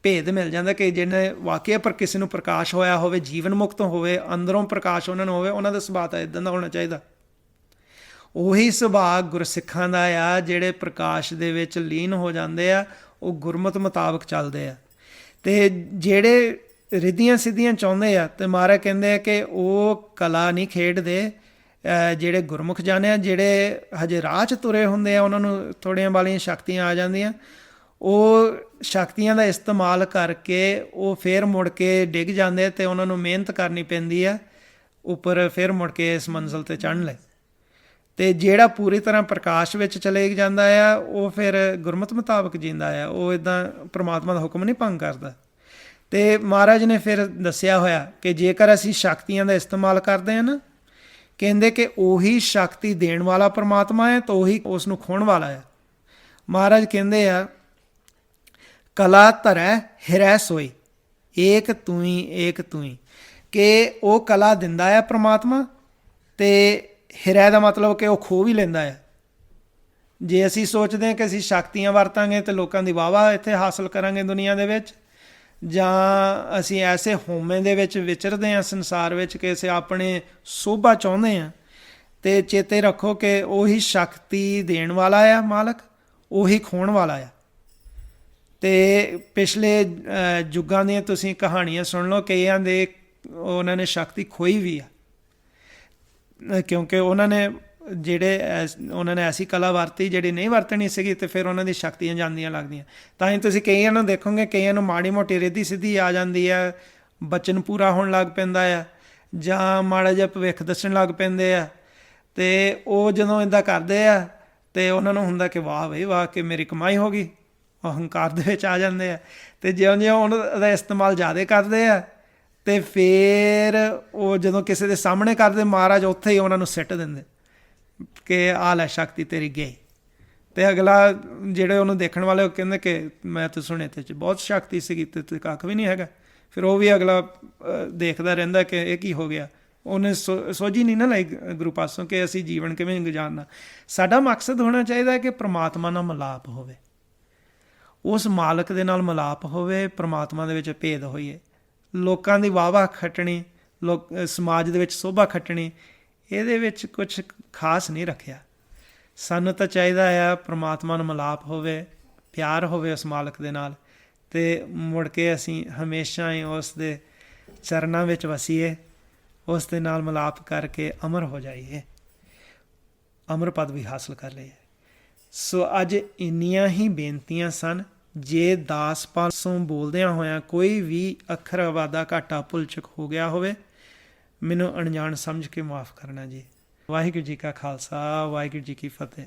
ਭੇਦ ਮਿਲ ਜਾਂਦਾ ਕਿ ਜਿਹਨੇ ਵਾਕਿਆ ਪਰ ਕਿਸੇ ਨੂੰ ਪ੍ਰਕਾਸ਼ ਹੋਇਆ ਹੋਵੇ, ਜੀਵਨ ਮੁਕਤ ਹੋਵੇ, ਅੰਦਰੋਂ ਪ੍ਰਕਾਸ਼ ਉਹਨਾਂ ਨੂੰ ਹੋਵੇ, ਉਹਨਾਂ ਦਾ ਸੁਭਾਅ ਤਾਂ ਇੱਦਾਂ ਦਾ ਹੋਣਾ ਚਾਹੀਦਾ। ਉਹੀ ਸੁਭਾਅ ਗੁਰਸਿੱਖਾਂ ਦਾ ਆ, ਜਿਹੜੇ ਪ੍ਰਕਾਸ਼ ਦੇ ਵਿੱਚ ਲੀਨ ਹੋ ਜਾਂਦੇ ਆ, ਉਹ ਗੁਰਮਤਿ ਮੁਤਾਬਕ ਚੱਲਦੇ ਆ। ਅਤੇ ਜਿਹੜੇ ਰਿੱਧੀਆਂ ਸਿੱਧੀਆਂ ਚਾਹੁੰਦੇ ਆ, ਅਤੇ ਮਹਾਰਾਜ ਕਹਿੰਦੇ ਆ ਕਿ ਉਹ ਕਲਾ ਨਹੀਂ ਖੇਡਦੇ। ਜਿਹੜੇ ਗੁਰਮੁਖ ਜਨ ਆ, ਜਿਹੜੇ ਹਜੇ ਰਾਹ 'ਚ ਤੁਰੇ ਹੁੰਦੇ ਆ, ਉਹਨਾਂ ਨੂੰ ਥੋੜ੍ਹੀਆਂ ਵਾਲੀਆਂ ਸ਼ਕਤੀਆਂ ਆ ਜਾਂਦੀਆਂ, ਉਹ ਸ਼ਕਤੀਆਂ ਦਾ ਇਸਤੇਮਾਲ ਕਰਕੇ ਉਹ ਫਿਰ ਮੁੜ ਕੇ ਡਿੱਗ ਜਾਂਦੇ, ਅਤੇ ਉਹਨਾਂ ਨੂੰ ਮਿਹਨਤ ਕਰਨੀ ਪੈਂਦੀ ਆ ਉੱਪਰ ਫਿਰ ਮੁੜ ਕੇ ਇਸ ਮੰਜ਼ਿਲ 'ਤੇ ਚੜ੍ਹਨ ਲਈ। ਅਤੇ ਜਿਹੜਾ ਪੂਰੀ ਤਰ੍ਹਾਂ ਪ੍ਰਕਾਸ਼ ਵਿੱਚ ਚਲੇ ਜਾਂਦਾ ਆ, ਉਹ ਫਿਰ ਗੁਰਮਤਿ ਮੁਤਾਬਕ ਜੀਂਦਾ ਆ, ਉਹ ਇੱਦਾਂ ਪ੍ਰਮਾਤਮਾ ਦਾ ਹੁਕਮ ਨਹੀਂ ਭੰਗ ਕਰਦਾ। ਅਤੇ ਮਹਾਰਾਜ ਨੇ ਫਿਰ ਦੱਸਿਆ ਹੋਇਆ ਕਿ ਜੇਕਰ ਅਸੀਂ ਸ਼ਕਤੀਆਂ ਦਾ ਇਸਤੇਮਾਲ ਕਰਦੇ ਹਾਂ ਨਾ, ਕਹਿੰਦੇ ਕਿ ਉਹੀ ਸ਼ਕਤੀ ਦੇਣ ਵਾਲਾ ਪ੍ਰਮਾਤਮਾ ਹੈ, ਤਾਂ ਉਹੀ ਉਸ ਨੂੰ ਖੋਹਣ ਵਾਲਾ ਹੈ। ਮਹਾਰਾਜ ਕਹਿੰਦੇ ਆ, ਕਲਾ ਧਰੈ ਹਿਰੈ ਸੋਈ, ਏਕ ਤੂੰ ਹੀ, ਕਿ ਉਹ ਕਲਾ ਦਿੰਦਾ ਆ ਪ੍ਰਮਾਤਮਾ, ਅਤੇ ਹਿਰੈ ਦਾ ਮਤਲਬ ਕਿ ਉਹ ਖੋਹ ਵੀ ਲੈਂਦਾ ਆ। ਜੇ ਅਸੀਂ ਸੋਚਦੇ ਹਾਂ ਕਿ ਅਸੀਂ ਸ਼ਕਤੀਆਂ ਵਰਤਾਂਗੇ ਅਤੇ ਲੋਕਾਂ ਦੀ ਵਾਹ ਇੱਥੇ ਹਾਸਲ ਕਰਾਂਗੇ ਦੁਨੀਆ ਦੇ ਵਿੱਚ, ਜਾਂ ਅਸੀਂ ਐਸੇ ਹੋਮੇ ਦੇ ਵਿੱਚ ਵਿਚਰਦੇ ਹਾਂ ਸੰਸਾਰ ਵਿੱਚ ਕਿ ਅਸੀਂ ਆਪਣੇ ਸੋਭਾ ਚਾਹੁੰਦੇ ਹਾਂ, ਅਤੇ ਚੇਤੇ ਰੱਖੋ ਕਿ ਉਹੀ ਸ਼ਕਤੀ ਦੇਣ ਵਾਲਾ ਆ ਮਾਲਕ, ਉਹੀ ਖੋਹਣ ਵਾਲਾ ਆ। ਅਤੇ ਪਿਛਲੇ ਯੁੱਗਾਂ ਦੀਆਂ ਤੁਸੀਂ ਕਹਾਣੀਆਂ ਸੁਣ ਲਓ, ਕਈਆਂ ਦੇ ਉਹਨਾਂ ਨੇ ਸ਼ਕਤੀ ਖੋਈ ਵੀ ਆ, ਕਿਉਂਕਿ ਉਹਨਾਂ ਨੇ ਐਸੀ ਕਲਾ ਵਰਤੀ ਜਿਹੜੀ ਨਹੀਂ ਵਰਤਣੀ ਸੀਗੀ, ਅਤੇ ਫਿਰ ਉਹਨਾਂ ਦੀ ਸ਼ਕਤੀਆਂ ਜਾਂਦੀਆਂ ਲੱਗਦੀਆਂ। ਤਾਂ ਹੀ ਤੁਸੀਂ ਕਈਆਂ ਨੂੰ ਦੇਖੋਗੇ, ਕਈਆਂ ਨੂੰ ਮਾੜੀ ਮੋਟੀ ਰਿੱਧੀ ਸਿੱਧੀ ਆ ਜਾਂਦੀ ਹੈ, ਬਚਨ ਪੂਰਾ ਹੋਣ ਲੱਗ ਪੈਂਦਾ ਆ, ਜਾਂ ਮਾੜਾ ਜਿਹਾ ਭਵਿੱਖ ਦੱਸਣ ਲੱਗ ਪੈਂਦੇ ਆ, ਅਤੇ ਉਹ ਜਦੋਂ ਇੱਦਾਂ ਕਰਦੇ ਆ, ਅਤੇ ਉਹਨਾਂ ਨੂੰ ਹੁੰਦਾ ਕਿ ਵਾਹ ਬਈ ਵਾਹ, ਕਿ ਮੇਰੀ ਕਮਾਈ ਹੋ ਗਈ, ਅਹੰਕਾਰ ਦੇ ਵਿੱਚ ਆ ਜਾਂਦੇ ਆ। ਅਤੇ ਜਿਉਂ-ਜਿਉਂ ਉਹਨਾਂ ਦਾ ਇਸਤੇਮਾਲ ਜ਼ਿਆਦਾ ਕਰਦੇ ਆ, ਅਤੇ ਫਿਰ ਉਹ ਜਦੋਂ ਕਿਸੇ ਦੇ ਸਾਹਮਣੇ ਕਰਦੇ, ਮਹਾਰਾਜ ਉੱਥੇ ਹੀ ਉਹਨਾਂ ਨੂੰ ਸਿੱਟ ਦਿੰਦੇ ਕਿ ਆਹ ਲੈ ਸ਼ਕਤੀ ਤੇਰੀ ਗਈ। ਅਤੇ ਅਗਲਾ ਜਿਹੜੇ ਉਹਨੂੰ ਦੇਖਣ ਵਾਲੇ, ਉਹ ਕਹਿੰਦੇ ਕਿ ਮੈਂ ਤਾਂ ਸੁਣਿਆ ਤੇ 'ਚ ਬਹੁਤ ਸ਼ਕਤੀ ਸੀਗੀ, ਤੇ ਕੱਖ ਵੀ ਨਹੀਂ ਹੈਗਾ। ਫਿਰ ਉਹ ਵੀ ਅਗਲਾ ਦੇਖਦਾ ਰਹਿੰਦਾ ਕਿ ਇਹ ਕੀ ਹੋ ਗਿਆ। ਉਹਨੇ ਸੋਝੀ ਨਹੀਂ ਨਾ ਲਈ ਗੁਰੂ ਪਾਸੋਂ ਕਿ ਅਸੀਂ ਜੀਵਨ ਕਿਵੇਂ ਗੁਜ਼ਾਰਨਾ। ਸਾਡਾ ਮਕਸਦ ਹੋਣਾ ਚਾਹੀਦਾ ਕਿ ਪ੍ਰਮਾਤਮਾ ਨਾਲ ਮਿਲਾਪ ਹੋਵੇ, ਉਸ ਮਾਲਕ ਦੇ ਨਾਲ ਮਿਲਾਪ ਹੋਵੇ, ਪ੍ਰਮਾਤਮਾ ਦੇ ਵਿੱਚ ਭੇਦ ਹੋਈਏ। ਲੋਕਾਂ ਦੀ ਵਾਹ ਖੱਟਣੀ, ਸਮਾਜ ਦੇ ਵਿੱਚ ਸੋਭਾ ਖੱਟਣੀ, ਇਹਦੇ ਵਿੱਚ ਕੁਛ ਖਾਸ ਨਹੀਂ ਰੱਖਿਆ। ਸਾਨੂੰ ਤਾਂ ਚਾਹੀਦਾ ਆ ਪ੍ਰਮਾਤਮਾ ਨਾਲ ਮਿਲਾਪ ਹੋਵੇ, ਪਿਆਰ ਹੋਵੇ ਉਸ ਮਾਲਕ ਦੇ ਨਾਲ, ਅਤੇ ਮੁੜ ਕੇ ਅਸੀਂ ਹਮੇਸ਼ਾ ਹੀ ਉਸ ਦੇ ਚਰਨਾਂ ਵਿੱਚ ਵਸੀਏ, ਉਸ ਦੇ ਨਾਲ ਮਿਲਾਪ ਕਰਕੇ ਅਮਰ ਹੋ ਜਾਈਏ, ਅਮਰ ਪਦ ਵੀ ਹਾਸਲ ਕਰ ਲਈਏ। ਸੋ ਅੱਜ ਇੰਨੀਆਂ ਹੀ ਬੇਨਤੀਆਂ ਸਨ। ਜੇ ਦਾਸ ਪਾਸੋਂ ਬੋਲਦਿਆਂ ਹੋਇਆਂ ਕੋਈ ਵੀ ਅੱਖਰ ਵਾਧਾ ਘਾਟਾ ਭੁੱਲ ਚੁੱਕ ਹੋ ਗਿਆ ਹੋਵੇ, ਮੈਨੂੰ ਅਣਜਾਣ ਸਮਝ ਕੇ ਮਾਫ਼ ਕਰਨਾ ਜੀ। ਵਾਹਿਗੁਰੂ ਜੀ ਕਾ ਖਾਲਸਾ, ਵਾਹਿਗੁਰੂ ਜੀ ਕੀ ਫਤਿਹ।